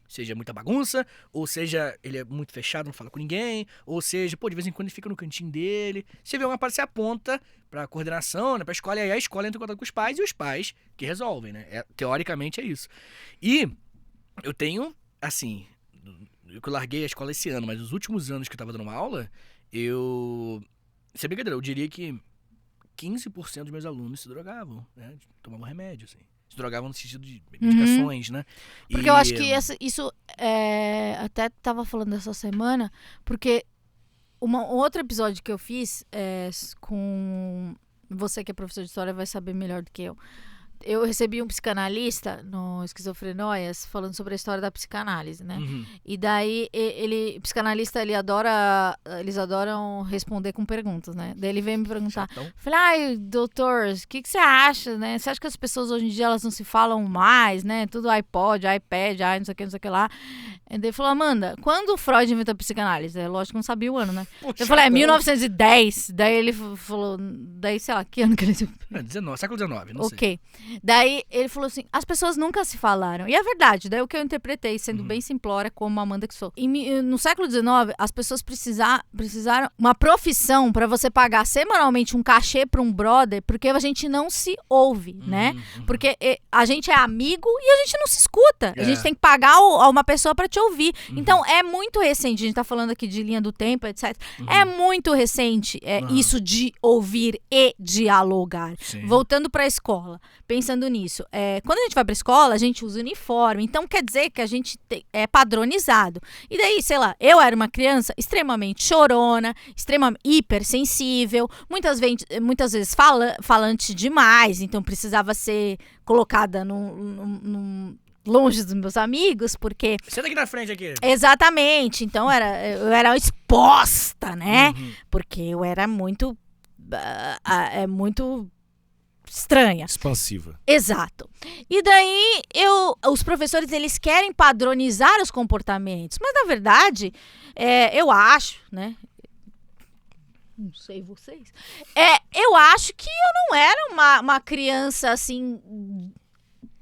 seja muita bagunça, ou seja, ele é muito fechado, não fala com ninguém, ou seja, de vez em quando ele fica no cantinho dele. Se vê uma parte, você aponta pra coordenação, né, pra escola, e aí a escola entra em contato com os pais, e os pais que resolvem, né? Teoricamente é isso. E eu tenho, assim, eu larguei a escola esse ano, mas nos últimos anos que eu tava dando aula, sem brincadeira, eu diria que 15% dos meus alunos se drogavam, né? Tomavam remédio, assim. Se drogavam no sentido de medicações, né? Porque eu acho que isso até tava falando essa semana, porque um outro episódio que eu fiz com você que é professor de história vai saber melhor do que eu. Eu recebi um psicanalista no Esquizofrenóias falando sobre a história da psicanálise, né? E daí o psicanalista eles adoram responder com perguntas, né? Daí ele veio me perguntar, falei, doutor, o que você acha, né? Você acha que as pessoas hoje em dia elas não se falam mais, né? Tudo iPod, iPad, não sei o que lá. E daí ele falou, Amanda, quando o Freud inventou a psicanálise? Lógico que não sabia o ano, né? Eu falei, 1910. Daí ele falou, sei lá, que ano que ele... século XIX, não sei. Ok. Daí ele falou assim, as pessoas nunca se falaram. E é verdade, daí o que eu interpretei, sendo bem simplória, como a Amanda que sou. No século XIX, as pessoas precisaram uma profissão pra você pagar semanalmente um cachê pra um brother, porque a gente não se ouve, né? Porque a gente é amigo e a gente não se escuta. A gente tem que pagar uma pessoa pra te ouvir. Então é muito recente, a gente tá falando aqui de linha do tempo, etc. É muito recente isso de ouvir e dialogar. Sim. Voltando pra escola, pensando nisso, quando a gente vai pra escola, a gente usa uniforme, então quer dizer que a gente é padronizado. E daí, sei lá, eu era uma criança extremamente chorona, extremamente hipersensível, muitas vezes falante demais, então precisava ser colocada longe dos meus amigos, porque... Senta aqui na frente, aqui. Exatamente, então eu era exposta, né? Porque eu era muito... muito... estranha. Expansiva. Exato. E daí, os professores, eles querem padronizar os comportamentos. Mas, na verdade, eu acho, né? Não sei vocês. Eu acho que eu não era uma criança, assim,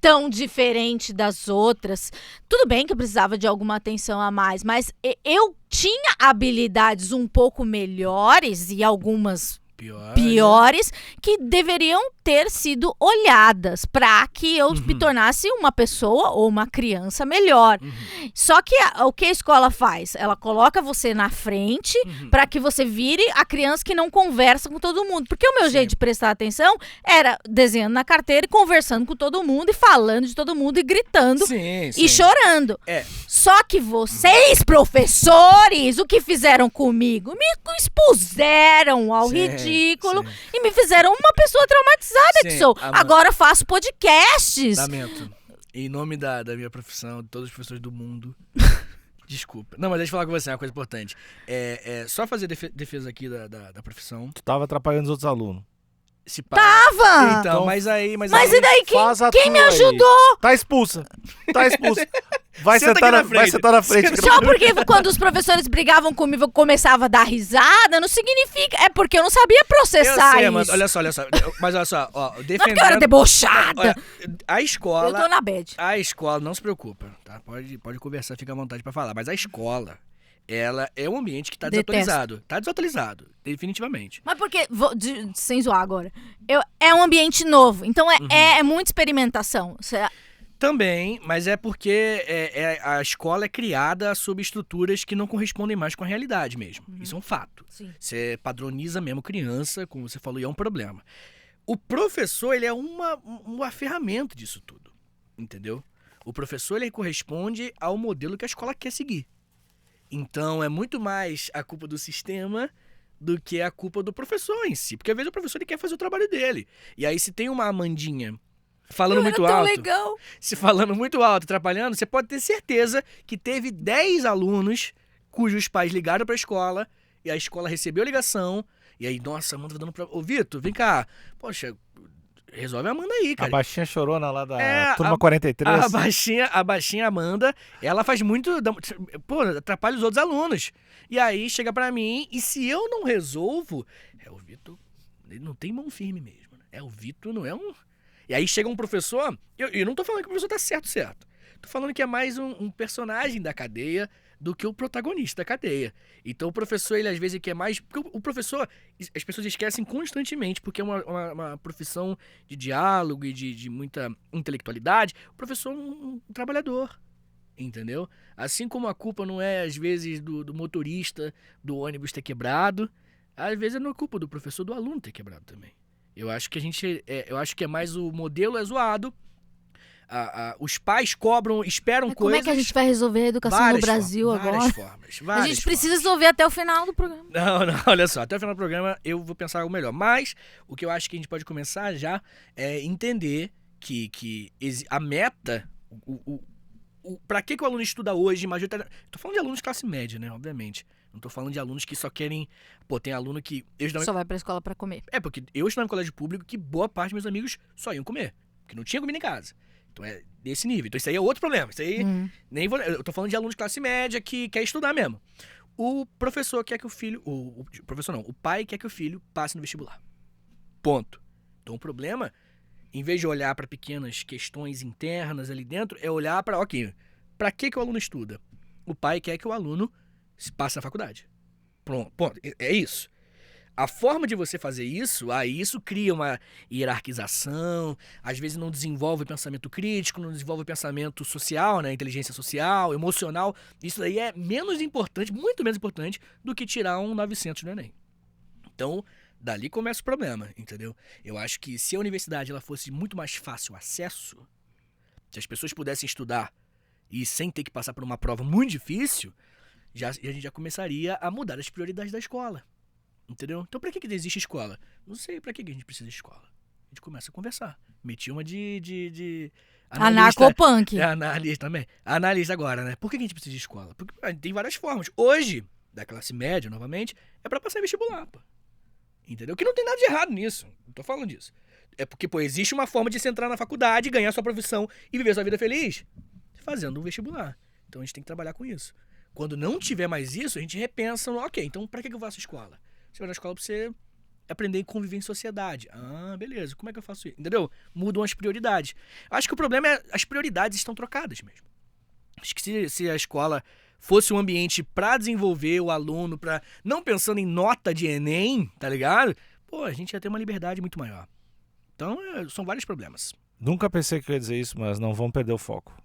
tão diferente das outras. Tudo bem que eu precisava de alguma atenção a mais, mas eu tinha habilidades um pouco melhores e algumas... piores, que deveriam ter sido olhadas para que eu me tornasse uma pessoa ou uma criança melhor. Só que o que a escola faz? Ela coloca você na frente para que você vire a criança que não conversa com todo mundo. Porque o meu jeito de prestar atenção era desenhando na carteira e conversando com todo mundo e falando de todo mundo e gritando e chorando. Só que vocês, professores, o que fizeram comigo? Me expuseram ao ridículo e me fizeram uma pessoa traumatizada que sou. Agora faço podcasts. Lamento. Em nome da minha profissão, de todos os professores do mundo. Desculpa. Não, mas deixa eu falar com você, uma coisa importante. Só fazer defesa aqui da profissão. Tu tava atrapalhando os outros alunos. Tava! Então, mas aí... Mas e daí, quem me ajudou? Aí. Tá expulsa. Vai Senta sentar aqui vai sentar na frente. Só porque quando os professores brigavam comigo, eu começava a dar risada, não significa. É porque eu não sabia processar isso. Mano, olha só. Mas olha só, ó, Não é porque defendendo... eu era debochada. Olha, a Eu escola... tô na bad. A escola, não se preocupa, tá? Pode conversar, fica à vontade pra falar. Mas a escola, ela é um ambiente que tá Detesto. desatualizado. Tá desatualizado, definitivamente. Mas porque, sem zoar agora, é um ambiente novo, então é muita experimentação. Também, mas é porque a escola é criada sob estruturas que não correspondem mais com a realidade mesmo. Isso é um fato. Sim. Você padroniza mesmo criança, como você falou, e é um problema. O professor, ele é uma ferramenta disso tudo, entendeu? O professor, ele corresponde ao modelo que a escola quer seguir. Então, é muito mais a culpa do sistema do que a culpa do professor em si. Porque às vezes o professor ele quer fazer o trabalho dele. E aí, se tem uma Amandinha falando muito Era tão alto, legal. se falando muito alto, atrapalhando, você pode ter certeza que teve 10 alunos cujos pais ligaram pra escola e a escola recebeu a ligação. E aí, nossa, a Amanda tá dando pra... Ô, Vitor, vem cá. Poxa, resolve a Amanda aí, A cara. baixinha chorona lá da turma 43. A baixinha Amanda, ela faz muito... Pô, atrapalha os outros alunos. E aí, chega pra mim, e se eu não resolvo... o Vitor, ele não tem mão firme mesmo. Né? O Vitor não é um... E aí chega um professor... Eu não tô falando que o professor tá certo. Tô falando que é mais um personagem da cadeia do que o protagonista da cadeia. Então o professor, ele às vezes quer mais... Porque o professor, as pessoas esquecem constantemente, porque é uma profissão de diálogo e de muita intelectualidade. O professor é um trabalhador, entendeu? Assim como a culpa não é, às vezes, do motorista do ônibus ter quebrado, às vezes não é culpa do professor do aluno ter quebrado também. Eu acho que eu acho que é mais o modelo é zoado. Os pais cobram, esperam Mas como coisas... é que a gente vai resolver a educação no Brasil agora? Várias A gente precisa resolver até o final do programa. Não, olha só, até o final do programa eu vou pensar algo melhor. Mas o que eu acho que a gente pode começar já é entender que a meta, pra que o aluno estuda hoje, majoritariamente... Tô falando de alunos de classe média, né, obviamente. Não tô falando de alunos que só querem... Pô, tem aluno que... Só vai pra escola pra comer. Porque eu estudava em colégio público que boa parte dos meus amigos só iam comer. Porque não tinha comida em casa. Então é desse nível. Então isso aí é outro problema. Isso aí nem vou... Eu tô falando de aluno de classe média que quer estudar mesmo. O professor quer que o filho... O professor não. O pai quer que o filho passe no vestibular. Ponto. Então o problema, em vez de olhar para pequenas questões internas ali dentro, é olhar para... Ok, para que o aluno estuda? O pai quer que o aluno se passe na faculdade. Pronto. É isso. A forma de você fazer isso, aí isso cria uma hierarquização, às vezes não desenvolve pensamento crítico, não desenvolve pensamento social, né, inteligência social, emocional. Isso daí é menos importante, muito menos importante do que tirar um 900 no Enem. Então, dali começa o problema, entendeu? Eu acho que se a universidade ela fosse de muito mais fácil acesso, se as pessoas pudessem estudar e sem ter que passar por uma prova muito difícil, a gente já começaria a mudar as prioridades da escola. Entendeu? Então pra que existe escola? Não sei pra que a gente precisa de escola. A gente começa a conversar. Meti uma de Anarcopunk. Analista também. Analista agora, né? Por que a gente precisa de escola? Porque tem várias formas. Hoje, da classe média, novamente, é pra passar em vestibular, pô. Entendeu? Que não tem nada de errado nisso. Não tô falando disso. É porque, pô, existe uma forma de você entrar na faculdade, ganhar sua profissão e viver sua vida feliz fazendo um vestibular. Então a gente tem que trabalhar com isso. Quando não tiver mais isso, a gente repensa, ok, então pra que eu faço escola? Você vai na escola pra você aprender a conviver em sociedade. Ah, beleza, como é que eu faço isso? Entendeu? Mudam as prioridades. Acho que o problema é as prioridades estão trocadas mesmo. Acho que se a escola fosse um ambiente pra desenvolver o aluno, pra não pensando em nota de Enem, tá ligado? Pô, a gente ia ter uma liberdade muito maior. Então, são vários problemas. Nunca pensei que eu ia dizer isso, mas não vamos perder o foco.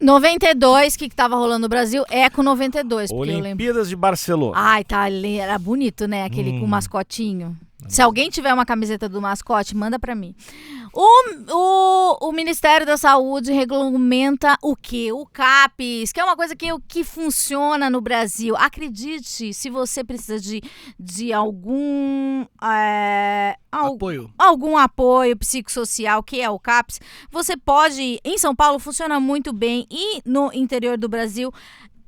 92, o que tava rolando no Brasil? Eco 92, porque eu lembro. Olimpíadas de Barcelona. Ai, tá, era bonito, né? Aquele com o mascotinho. Se alguém tiver uma camiseta do mascote, manda pra mim. O Ministério da Saúde regulamenta o quê? O CAPES, que é uma coisa que funciona no Brasil. Acredite, se você precisa de algum apoio psicossocial, que é o CAPES, você pode... Em São Paulo funciona muito bem e no interior do Brasil...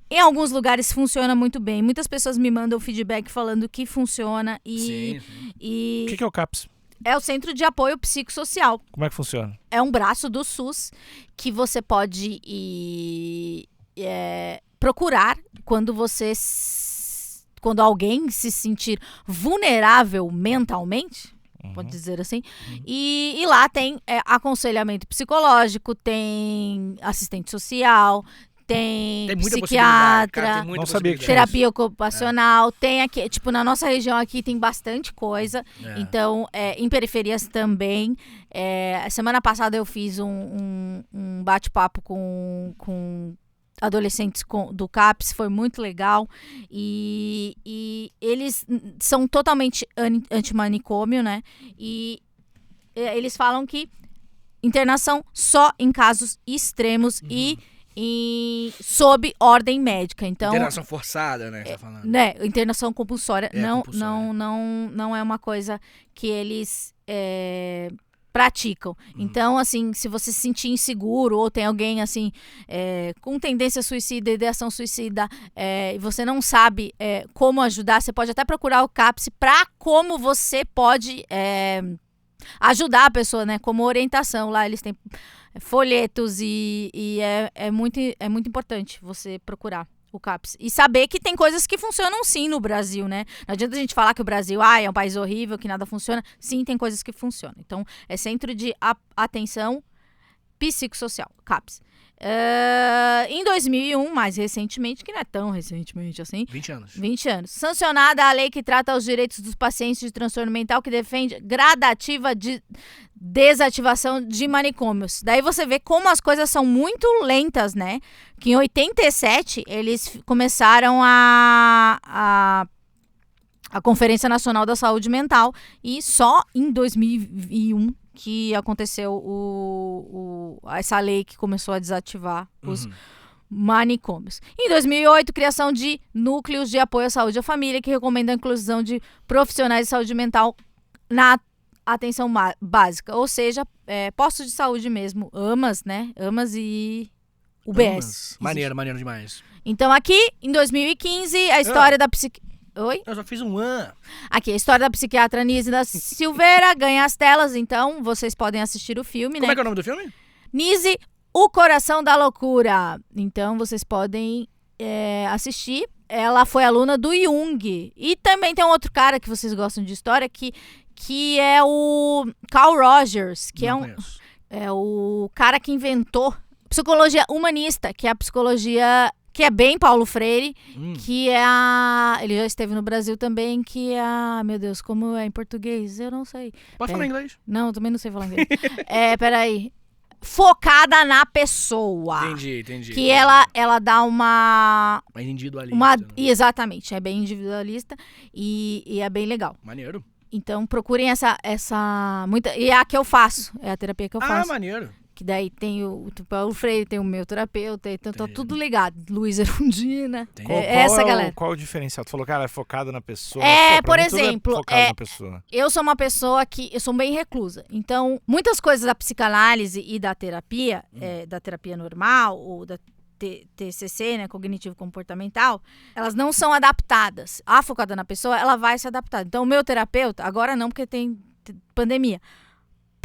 Em alguns lugares funciona muito bem. Muitas pessoas me mandam feedback falando que funciona Sim. e... O que é o CAPES? É o Centro de Apoio Psicossocial. Como é que funciona? É um braço do SUS que você pode procurar quando quando alguém se sentir vulnerável mentalmente, pode dizer assim, e lá tem aconselhamento psicológico, tem assistente social, tem muita psiquiatra, possibilidade, cara, tem muita Não sabia que possibilidade. tinha terapia ocupacional, tem aqui, tipo, na nossa região aqui tem bastante coisa, então, em periferias também. Semana passada eu fiz um bate-papo com adolescentes do CAPS, foi muito legal, e eles são totalmente anti-manicômio, né, e eles falam que internação só em casos extremos e sob ordem médica. Então, Internação forçada, né? Tá falando. né, internação compulsória compulsória. não é uma coisa que eles praticam. Então, assim, se você se sentir inseguro ou tem alguém, assim, com tendência suicida, ideação suicida, e você não sabe como ajudar, você pode até procurar o CAPS para como você pode ajudar a pessoa, né? Como orientação. Lá eles têm folhetos e é muito importante você procurar o CAPS. E saber que tem coisas que funcionam sim no Brasil, né? Não adianta a gente falar que o Brasil é um país horrível, que nada funciona. Sim, tem coisas que funcionam. Então, é Centro de Atenção Psicossocial, CAPS. Em 2001, mais recentemente, que não é tão recentemente assim, 20 anos. sancionada a lei que trata os direitos dos pacientes de transtorno mental, que defende gradativa de desativação de manicômios. Daí você vê como as coisas são muito lentas, né? Que em 87 eles começaram a Conferência Nacional da Saúde Mental, e só em 2001 que aconteceu essa lei que começou a desativar os manicômios. Em 2008, criação de núcleos de apoio à saúde à família, que recomenda a inclusão de profissionais de saúde mental na atenção básica, ou seja, postos de saúde mesmo, AMAs, né? AMAs e UBS. Maneiro demais. Então aqui, em 2015, a história da Oi? Eu só fiz um ano. Aqui, a história da psiquiatra Nise da Silveira ganha as telas, então vocês podem assistir o filme, Como né? é que é o nome do filme? Nise, O Coração da Loucura. Então vocês podem assistir. Ela foi aluna do Jung. E também tem um outro cara que vocês gostam de história, que é o Carl Rogers, que é o cara que inventou psicologia humanista, que é a psicologia que é bem Paulo Freire, que é ele já esteve no Brasil também, que é meu Deus, como é em português? Eu não sei. Pode falar inglês? Não, eu também não sei falar inglês. Peraí. Focada na pessoa. Entendi. Que ela dá uma... Mais individualista. Né? Exatamente, é bem individualista e é bem legal. Maneiro. Então procurem essa e é a que eu faço, é a terapia que eu faço. Maneiro. Que daí tem o Paulo Freire, tem o meu terapeuta, então tá tudo ligado. Luiz Erundina, essa galera. Qual o diferencial? Tu falou, cara, é focado na pessoa. Por exemplo, focado na pessoa. Eu sou uma pessoa eu sou bem reclusa. Então, muitas coisas da psicanálise e da terapia normal ou da TCC, né, cognitivo-comportamental, elas não são adaptadas. A focada na pessoa, ela vai se adaptar. Então, o meu terapeuta, agora não, porque tem pandemia.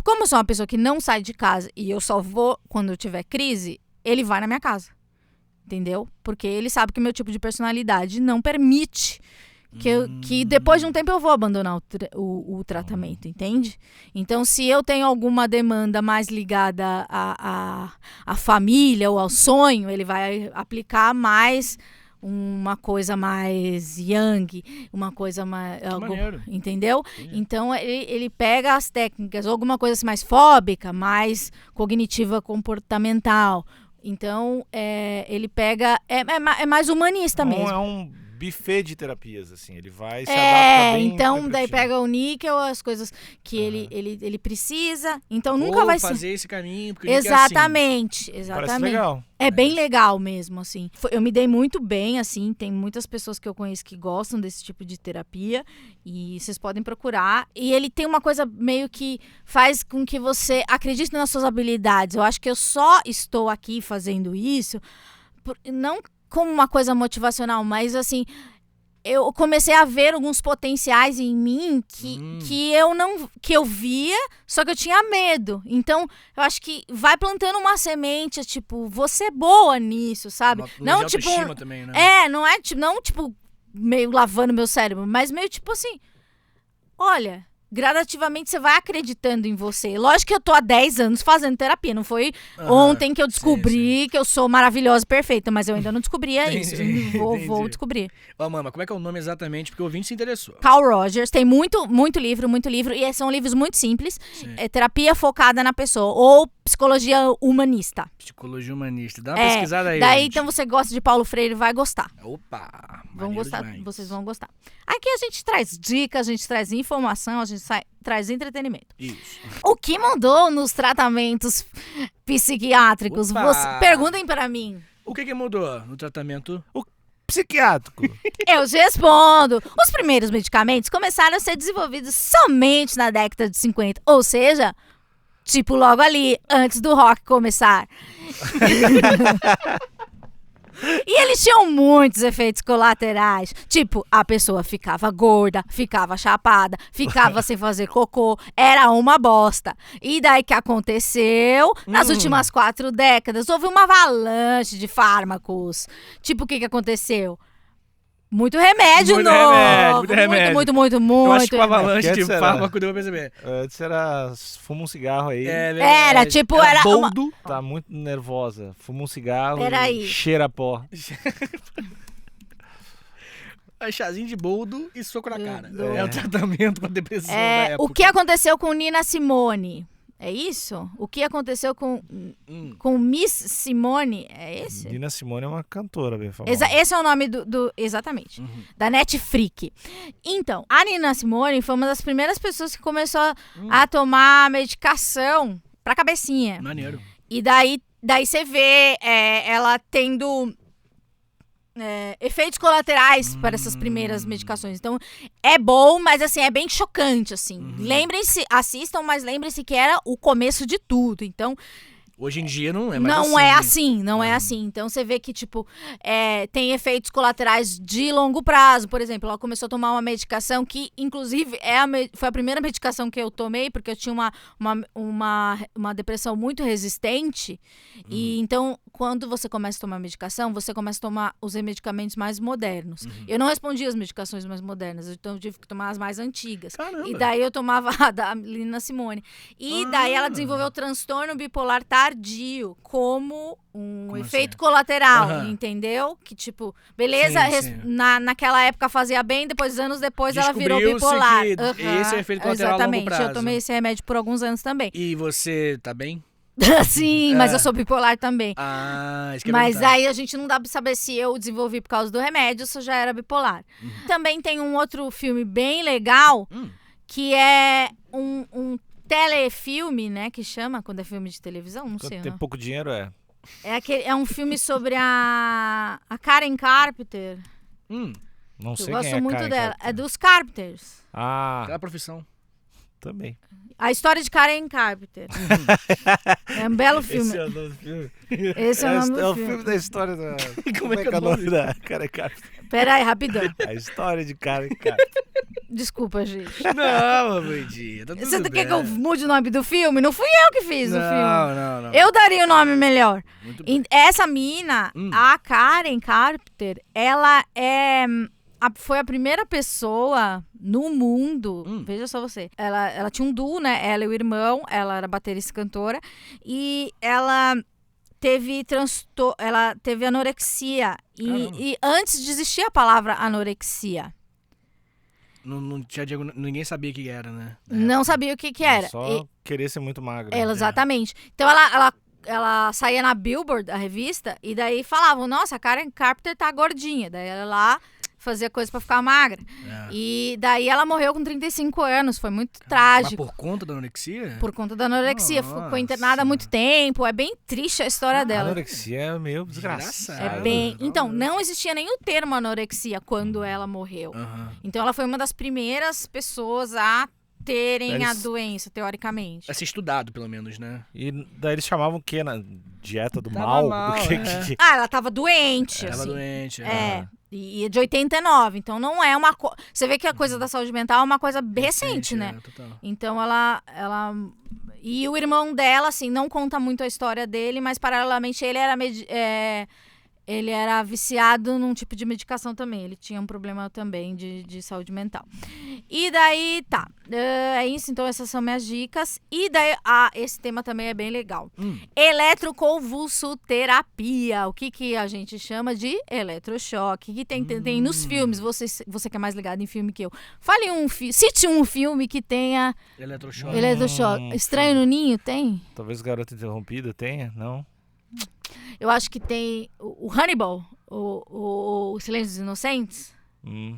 Como eu sou uma pessoa que não sai de casa e eu só vou quando eu tiver crise, ele vai na minha casa. Entendeu? Porque ele sabe que o meu tipo de personalidade não permite que depois de um tempo eu vou abandonar o tratamento, entende? Então, se eu tenho alguma demanda mais ligada à família ou ao sonho, ele vai aplicar mais uma coisa mais yang, uma coisa mais... entendeu? Entendi. Então, ele pega as técnicas, ou alguma coisa assim mais fóbica, mais cognitiva comportamental. Então, ele pega... É mais humanista mesmo. É um buffet de terapias, assim, ele vai se adaptar bem. Então daí pega o níquel, as coisas que ele precisa, então nunca vai fazer ser... esse caminho, porque exatamente. Parece legal. É bem legal mesmo, assim. Eu me dei muito bem, assim, tem muitas pessoas que eu conheço que gostam desse tipo de terapia e vocês podem procurar. E ele tem uma coisa meio que faz com que você acredite nas suas habilidades. Eu acho que eu só estou aqui fazendo isso, não como uma coisa motivacional, mas assim, eu comecei a ver alguns potenciais em mim que eu via, só que eu tinha medo. Então, eu acho que vai plantando uma semente, tipo, você é boa nisso, sabe? Não, tipo, autoestima também, né? não é tipo, não tipo meio lavando meu cérebro, mas meio tipo assim, olha, gradativamente você vai acreditando em você. Lógico que eu tô há 10 anos fazendo terapia. Não foi ontem que eu descobri que eu sou maravilhosa e perfeita, mas eu ainda não descobria isso. Vou descobrir. Ó, Mama, como é que é o nome exatamente? Porque o ouvinte se interessou. Carl Rogers. Tem muito livro. E são livros muito simples. É terapia focada na pessoa. Ou psicologia humanista. Psicologia humanista. Dá uma pesquisada aí, daí, gente. então, você gosta de Paulo Freire, vai gostar. Opa! Vão gostar, demais. vocês vão gostar. Aqui a gente traz dicas, a gente traz informação, a gente traz entretenimento. Isso. O que mudou nos tratamentos psiquiátricos? Opa! Perguntem para mim. O que mudou no tratamento? Psiquiátrico. Eu te respondo. Os primeiros medicamentos começaram a ser desenvolvidos somente na década de 50. Ou seja, tipo logo ali, antes do rock começar. E eles tinham muitos efeitos colaterais. Tipo, a pessoa ficava gorda, ficava chapada, ficava sem fazer cocô. Era uma bosta. E daí que aconteceu? Nas últimas 4 décadas, houve uma avalanche de fármacos. Tipo, o que aconteceu? Muito remédio Muito novo. muito remédio. Muito. Eu acho que o avalanche Antes de era- fármaco deu pra perceber. Antes era fuma um cigarro aí. Verdade. Era, tipo, era uma- boldo. Tá muito nervosa. Fuma um cigarro Peraí. e cheira pó. Chazinho de boldo e soco na cara. É. É o tratamento pra depressão da época. O que aconteceu com Nina Simone? É isso? O que aconteceu com Miss Simone? É esse? Nina Simone é uma cantora bem famosa. Esse é o nome exatamente, da Netflix. Então, a Nina Simone foi uma das primeiras pessoas que começou a tomar medicação pra cabecinha. Maneiro. E daí você vê ela tendo efeitos colaterais para essas primeiras medicações. Então, é bom, mas assim, é bem chocante, assim. Lembrem-se, assistam, mas lembrem-se que era o começo de tudo. Então, Hoje em dia não é mais não é assim, não é assim. Então você vê que, tipo, tem efeitos colaterais de longo prazo. Por exemplo, ela começou a tomar uma medicação que, inclusive, foi a primeira medicação que eu tomei, porque eu tinha uma depressão muito resistente. E então, quando você começa a tomar medicação, você começa a tomar os medicamentos mais modernos. Eu não respondia às medicações mais modernas, então eu tive que tomar as mais antigas. Caramba. E daí eu tomava a da Nina Simone. E daí ela desenvolveu transtorno bipolar tardio como um efeito colateral, entendeu? Que tipo, beleza, Sim. naquela época fazia bem, depois anos depois ela virou Descobriu-se bipolar. que esse é o efeito colateral a longo Exatamente, prazo. eu tomei esse remédio por alguns anos também. E você tá bem? Sim, mas eu sou bipolar também. Ah, isso que eu ia Mas perguntar. aí a gente não dá pra saber se eu desenvolvi por causa do remédio ou se eu já era bipolar. Também tem um outro filme bem legal, que é um telefilme, né, que chama, quando é filme de televisão, não sei. Quando tem Né? pouco dinheiro, é. É um filme sobre a Karen Carpenter. Não Eu sei gosto quem é muito Karen dela. Carpenter. É dos Carpenters. Ah, Aquela profissão. também. A história de Karen Carpenter. É um belo filme. Esse é o nome do filme. Esse é o nome É do o filme. filme da história da... Como é que é o nome? da Karen Carpenter? Pera aí, rapidão. A história de Karen Carpenter. Desculpa, gente. Não, Amandinha, tá tudo Você bem. quer que eu mude o nome do filme? Não fui eu que fiz o filme. Não. Eu daria o nome melhor. Muito bem. Essa mina, a Karen Carpenter, ela foi a primeira pessoa no mundo, veja só você, ela tinha um duo, né, ela e o irmão, ela era baterista e cantora, e ela teve anorexia, e antes de existir a palavra anorexia. Não tinha ninguém sabia o que era, né? Não sabia o que era. Só querer ser muito magra. Ela, exatamente. Então ela saía na Billboard, a revista, e daí falavam, nossa, a Karen Carpenter tá gordinha. Daí ela lá fazia coisa pra ficar magra. E daí ela morreu com 35 anos, foi muito Mas trágico. por conta da anorexia? Por conta da anorexia. Nossa. Ficou internada há muito tempo, é bem triste a história A dela. anorexia é meio desgraçada. É bem... Então, não existia nem o termo anorexia quando ela morreu. Então ela foi uma das primeiras pessoas a terem a Eles- doença, teoricamente. A ser estudado, pelo menos, né? E daí eles chamavam o quê? Na dieta do Tava mal? mal, Do que, é. que- Ah, ela tava doente, Tava assim. doente. É, e é de 89, então não é uma coisa... Você vê que a coisa da saúde mental é uma coisa recente, né? Total. Então ela... E o irmão dela, assim, não conta muito a história dele, mas paralelamente ele era viciado num tipo de medicação também. Ele tinha um problema também de saúde mental. E daí, tá. É isso, então essas são minhas dicas. E daí, esse tema também é bem legal. Eletroconvulsoterapia. O que a gente chama de eletrochoque. Que tem nos filmes. Você que é mais ligado em filme que eu. Cite um filme que tenha Eletrochoque. eletrochoque. Estranho no Ninho, tem? Talvez Garota Interrompida tenha, não? Eu acho que tem o Hannibal, o Silêncio dos Inocentes.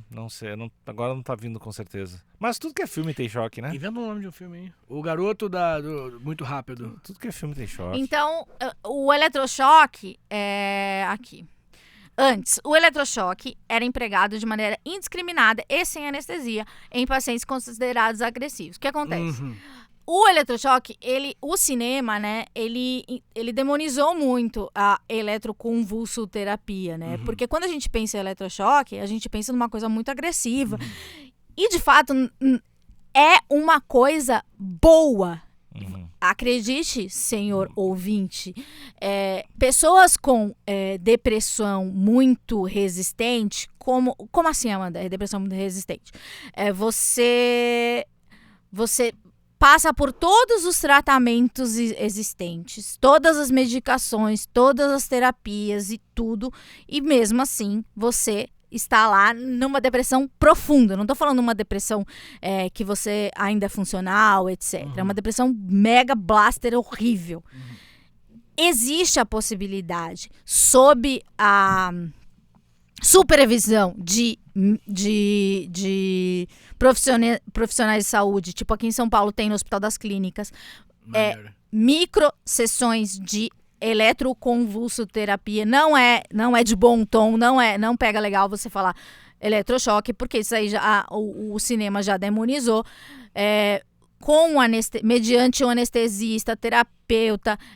Não sei, agora não tá vindo com certeza. Mas tudo que é filme tem choque, né? Inventa o nome de um filme aí. O Garoto do Muito Rápido. Tudo que é filme tem choque. Então, o eletrochoque é aqui. Antes, o eletrochoque era empregado de maneira indiscriminada e sem anestesia em pacientes considerados agressivos. O que acontece? O eletrochoque, o cinema, né, ele demonizou muito a eletroconvulsoterapia, né? Porque quando a gente pensa em eletrochoque, a gente pensa numa coisa muito agressiva. E, de fato, é uma coisa boa. Acredite, senhor ouvinte, pessoas com depressão muito resistente, como assim, Amanda? Depressão muito resistente? Você passa por todos os tratamentos existentes, todas as medicações, todas as terapias e tudo, e mesmo assim você está lá numa depressão profunda. Não estou falando uma depressão que você ainda é funcional, etc. É uma depressão mega blaster horrível. Existe a possibilidade, sob a supervisão de profissionais de saúde, tipo aqui em São Paulo tem no Hospital das Clínicas, micro sessões de eletroconvulsoterapia. Não é de bom tom, não pega legal você falar eletrochoque, porque isso aí o cinema já demonizou. Mediante um anestesista, terapeuta,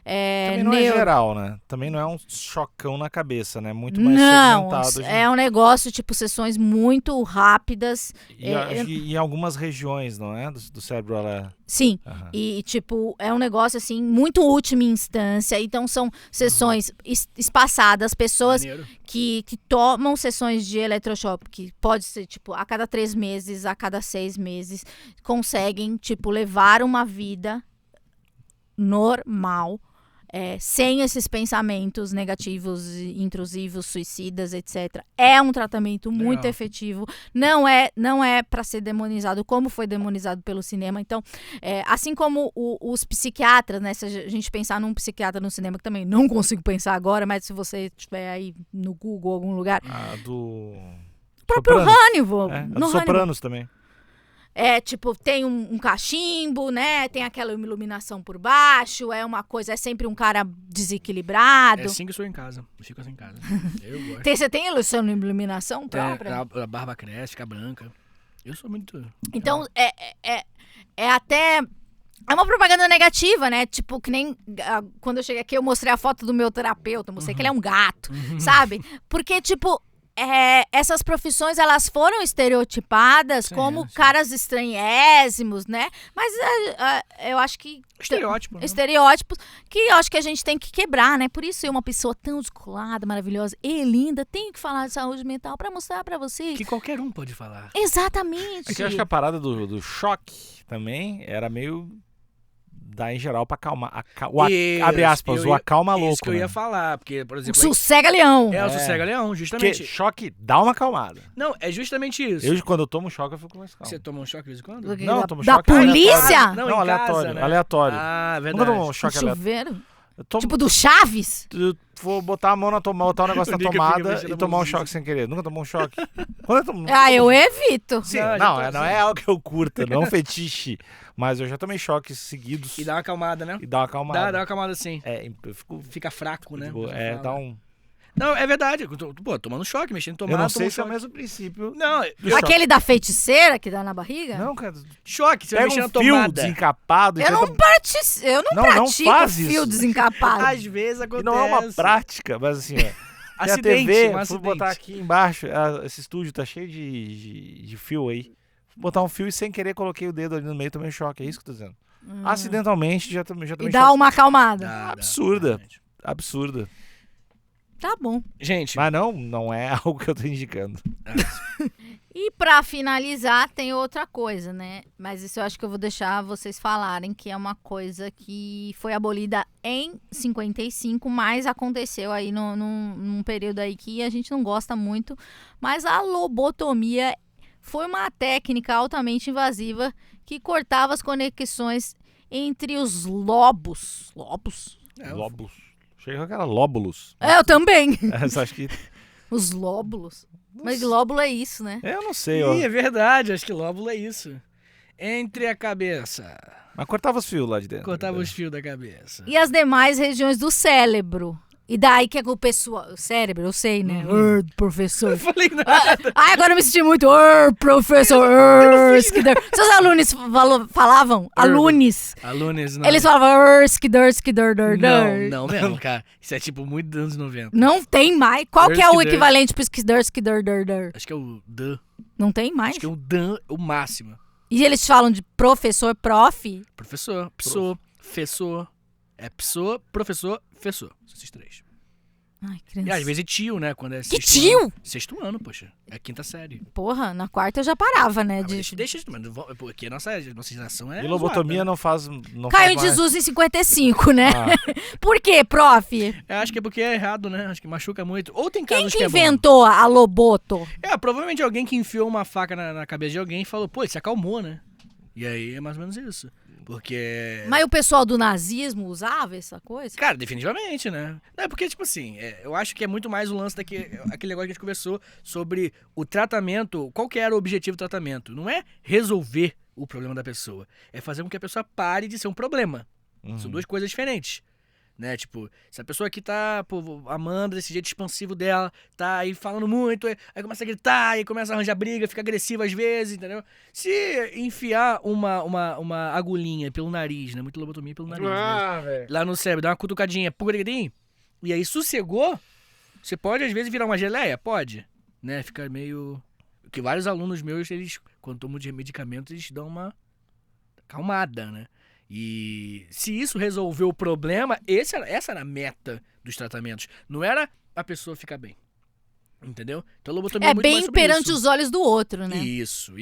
Também não é geral, né? Também não é um chocão na cabeça, né? Muito mais segmentado. É um negócio, tipo, sessões muito rápidas. E em algumas regiões, não é? Do cérebro, ela... Sim, e tipo, é um negócio assim, muito última instância, então são sessões espaçadas, pessoas que tomam sessões de eletrochoque, que pode ser tipo, a cada 3 meses, a cada 6 meses, conseguem tipo, levar uma vida normal, sem esses pensamentos negativos, intrusivos, suicidas, etc. É um tratamento muito efetivo. Não é para ser demonizado como foi demonizado pelo cinema. Então, assim como os psiquiatras, né? Se a gente pensar num psiquiatra no cinema, que também não consigo pensar agora, mas se você estiver aí no Google, algum lugar... do... O próprio Hannibal. Do Sopranos também. Tipo, tem um cachimbo, né? Tem aquela iluminação por baixo, é sempre um cara desequilibrado. É assim que eu sou em casa. Eu fico assim em casa. Eu gosto. Você tem iluminação própria? A barba cresce, fica branca. Eu sou muito... Então, até... É uma propaganda negativa, né? Tipo, que nem quando eu cheguei aqui, eu mostrei a foto do meu terapeuta, mostrei que ele é um gato, sabe? Porque, tipo... essas profissões, elas foram estereotipadas como caras estranhésimos, né? Mas eu acho que... Estereótipo, né? Estereótipos que eu acho que a gente tem que quebrar, né? Por isso eu, uma pessoa tão descolada, maravilhosa e linda, tenho que falar de saúde mental pra mostrar pra você. Que qualquer um pode falar. Exatamente. É que eu acho que a parada do choque também era meio... Dá em geral pra acalmar. Abre aspas, o acalma louco. Isso que eu ia falar, porque, por exemplo... Sossega-leão. O sossega-leão, justamente. Porque choque dá uma acalmada. Não, é justamente isso. quando eu tomo choque, eu fico mais calmo. Você toma um choque de vez em quando? Não, eu tomo Da choque polícia? Não, Não, em casa, aleatório. né? Aleatório. Ah, verdade. Nunca tomou um choque aleatório. Chuveiro? Eu tomo, Tipo do Chaves? eu vou botar a mão na tomada, botar o negócio na O Nica fica tomada mexendo e a tomar um mãozinha. choque sem querer. Nunca tomou um choque? Quando eu tomo... Eu evito. Sim, Não, não é algo que eu curta, não é um fetiche. Mas eu já tomei choques seguidos. E dá uma acalmada, né? E dá uma acalmada. Dá uma acalmada sim. Eu fico... Fica fraco, né? dá um... Não, é verdade. Pô, tomando choque, mexendo em tomada. Eu não sei tomando se é o choque. mesmo princípio. Não, Aquele da feiticeira que dá na barriga? Não, cara. choque, você vai Pega mexer um na fio tomada. desencapado e Eu não Não pratico faz fio isso. desencapado. Às vezes E acontece. não é uma prática, mas assim, ó. Tem a Acidente, TV, um fui acidente. botar aqui embaixo, esse estúdio tá cheio de fio aí. Fui botar um fio e sem querer coloquei o dedo ali no meio, tomei um choque, é isso que eu tô dizendo. Acidentalmente já tomei E dá uma acalmada. Dá, Absurda. realmente. Absurda. Tá bom. Gente, Mas não é algo que eu tô indicando. E pra finalizar, tem outra coisa, né? Mas isso eu acho que eu vou deixar vocês falarem, que é uma coisa que foi abolida em 55, mas aconteceu aí num período aí que a gente não gosta muito. Mas a lobotomia foi uma técnica altamente invasiva que cortava as conexões entre os lobos. Lobos? Lóbulos. Chega com aquela lóbulos. Eu também. Essa acho que... Os lóbulos. Mas lóbulo é isso, né? Eu não sei, ó. Ih, é verdade, acho que lóbulo é isso. Entre a cabeça. Mas cortava os fios lá de dentro. Cortava os fios da cabeça. E as demais regiões do cérebro. E daí que é o pessoal... O cérebro, eu sei, né? Professor. Eu falei nada. Ai, agora eu me senti muito... professor. Skidder. Seus alunos falavam? Alunos. Alunos, não. Eles falavam... Skidder, skidder, Não mesmo, cara. Isso é tipo muito dos anos 90. Não tem mais. Qual que é o Skidder. equivalente pro skidder, skidder? Acho que é o dan. Não tem mais? Acho que é o dan, o máximo. E eles falam de professor, prof? Professor, psô, fessor. É psô, professor, fessor. São esses três. Ai, E criança. às vezes tio, né? Quando é Que sexto tio? Ano. Sexto ano, poxa. É a quinta série. Porra, na quarta eu já parava, né? Mas deixa isso, mano. Porque a nossa geração é. E lobotomia zoada, né? não faz Caiu em mais. desuso em 55, né? Ah, Por quê, prof? Eu acho que é porque é errado, né? Acho que machuca muito. Ou tem Quem casos que é bom. inventou a loboto? Provavelmente alguém que enfiou uma faca na cabeça de alguém e falou, pô, ele se acalmou, né? E aí é mais ou menos isso. Porque. Mas o pessoal do nazismo usava essa coisa? Cara, definitivamente, né? Não, é porque, tipo assim, eu acho que é muito mais o lance aquele negócio que a gente conversou sobre o tratamento. Qual que era o objetivo do tratamento? Não é resolver o problema da pessoa. É fazer com que a pessoa pare de ser um problema. São duas coisas diferentes. Né, tipo, se a pessoa aqui tá, pô, amando desse jeito expansivo dela, tá aí falando muito, aí começa a gritar, aí começa a arranjar briga, fica agressiva às vezes, entendeu? Se enfiar uma agulhinha pelo nariz, né, muito lobotomia pelo nariz, né, lá no cérebro, dar uma cutucadinha, e aí sossegou, você pode às vezes virar uma geleia? Pode, né, fica meio... Porque vários alunos meus, eles, quando tomam de medicamentos, eles dão uma acalmada, né? E se isso resolveu o problema, essa era a meta dos tratamentos. Não era a pessoa ficar bem. Entendeu? Então a lobotomia é muito mais bem sobre perante isso. os olhos do outro, né? Isso.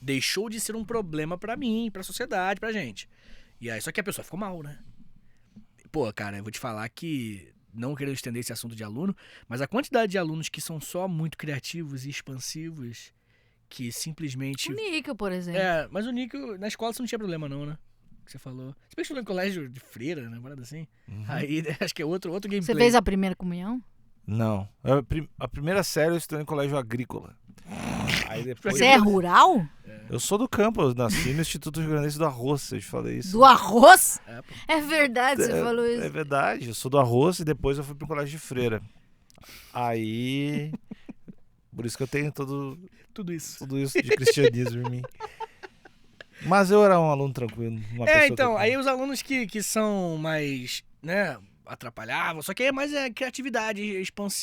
Deixou de ser um problema pra mim, pra sociedade, pra gente. E aí, só que a pessoa ficou mal, né? Pô, cara, eu vou te falar que, não querendo estender esse assunto de aluno, mas a quantidade de alunos que são só muito criativos e expansivos, que simplesmente... O Níquel, por exemplo. Mas o Níquel, na escola você não tinha problema não, né? Que você falou. Você pensou em colégio de freira, né? Parada assim. Aí acho que é outro gameplay. Você fez a primeira comunhão? não. A primeira série eu estudei em colégio agrícola. Aí depois... Você é rural? Eu sou do campo, eu nasci no Instituto Rio Grandense do Arroz, eu te falei isso. Do arroz? Pô. É verdade, você falou isso. É verdade, eu sou do Arroz e depois eu fui pro colégio de freira. Aí... Por isso que eu tenho Tudo isso. tudo isso de cristianismo em mim. Mas eu era um aluno tranquilo. Uma pessoa Então, tranquila. aí os alunos que são mais, né, atrapalhavam, só que aí é mais criatividade,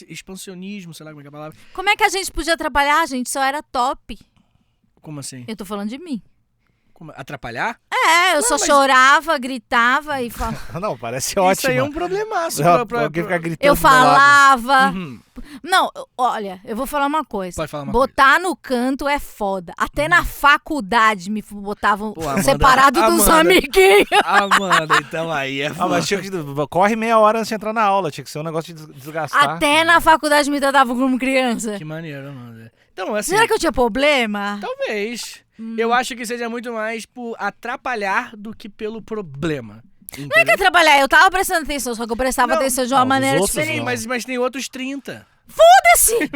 expansionismo, sei lá como é que é a palavra. Como é que a gente podia atrapalhar? A gente só era top. Como assim? Eu tô falando de mim. Atrapalhar? Eu só mas- chorava, gritava e falava. Não, parece Isso ótimo. aí é um problemaço. Alguém ficar gritando Eu do meu lado. falava. Uhum. Não, olha, eu vou falar uma coisa. Pode falar uma Botar no canto é foda. Até na faculdade me botavam Pô, Amanda- separado dos Amanda. amiguinhos. Amanda, então aí é Ah, mas tinha que... Corre meia hora antes de entrar na aula. Tinha que ser um negócio de desgastar. Até na faculdade me tratavam como criança. Que maneiro, Amanda. Então, assim, Será que eu tinha problema? talvez. Eu acho que seja muito mais por atrapalhar do que pelo problema. Não é que eu trabalhar, eu tava prestando atenção, só que eu prestava Não, atenção de uma não, maneira os outros diferente. Sim, mas tem outros 30. Foda-se!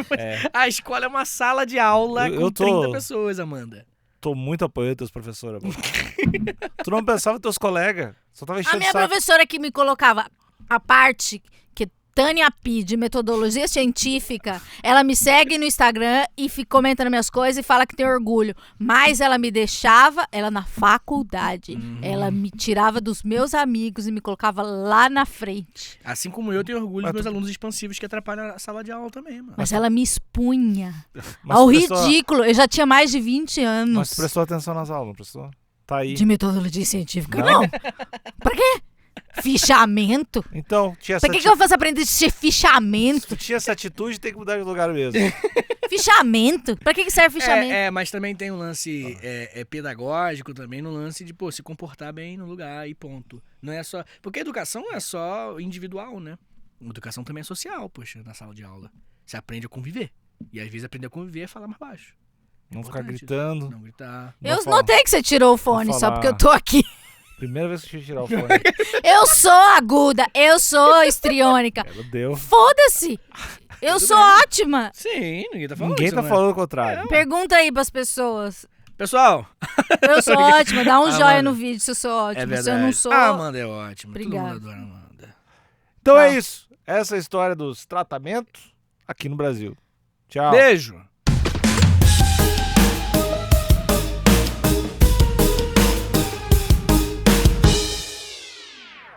A escola é uma sala de aula Eu com tô- 30 pessoas, Amanda. Tô muito apoiando teus professores. Amor. Tu não pensava nos teus colegas. Só tava A enchendo o minha saco. professora que me colocava a parte que Tânia Pi, de Metodologia Científica, ela me segue no Instagram e comenta nas minhas coisas e fala que tem orgulho. Mas ela me deixava, ela na faculdade, ela me tirava dos meus amigos e me colocava lá na frente. Assim como eu tenho orgulho dos meus alunos expansivos que atrapalham a sala de aula também, mano. Mas ela me expunha Mas ao prestou- ridículo. Eu já tinha mais de 20 Mas anos. tu prestou atenção nas aulas, não prestou? Tá aí. De Metodologia Científica, Não? não. Pra quê? Fichamento? Então, tinha essa Pra que eu faço aprender de fichamento? tu tinha essa atitude, tem que mudar de lugar mesmo. Fichamento? Pra que serve fichamento? Mas também tem um lance pedagógico também, no lance de, se comportar bem no lugar e ponto. Não é só... Porque a educação não é só individual, né? A educação também é social, poxa, na sala de aula. Você aprende a conviver. E às vezes aprender a conviver é falar mais baixo. Não ficar Importante. gritando. Não gritar. Não Eu fala. notei que você tirou o fone Vou só falar. porque eu tô aqui. Primeira vez que eu tirar o fone. Eu sou aguda, eu sou histriônica. Ela deu. Foda-se! Eu sou ótima! Sim, ninguém tá falando Ninguém isso, tá né? falando o contrário. Pergunta aí pras pessoas. Pessoal, Eu sou ótima, dá um Amanda. joia no vídeo se eu sou é ótima. verdade. Se eu não sou. A Amanda é ótima. Todo Obrigada. mundo adora a Amanda. Então Tá. é isso. Essa é a história dos tratamentos aqui no Brasil. Tchau. Beijo.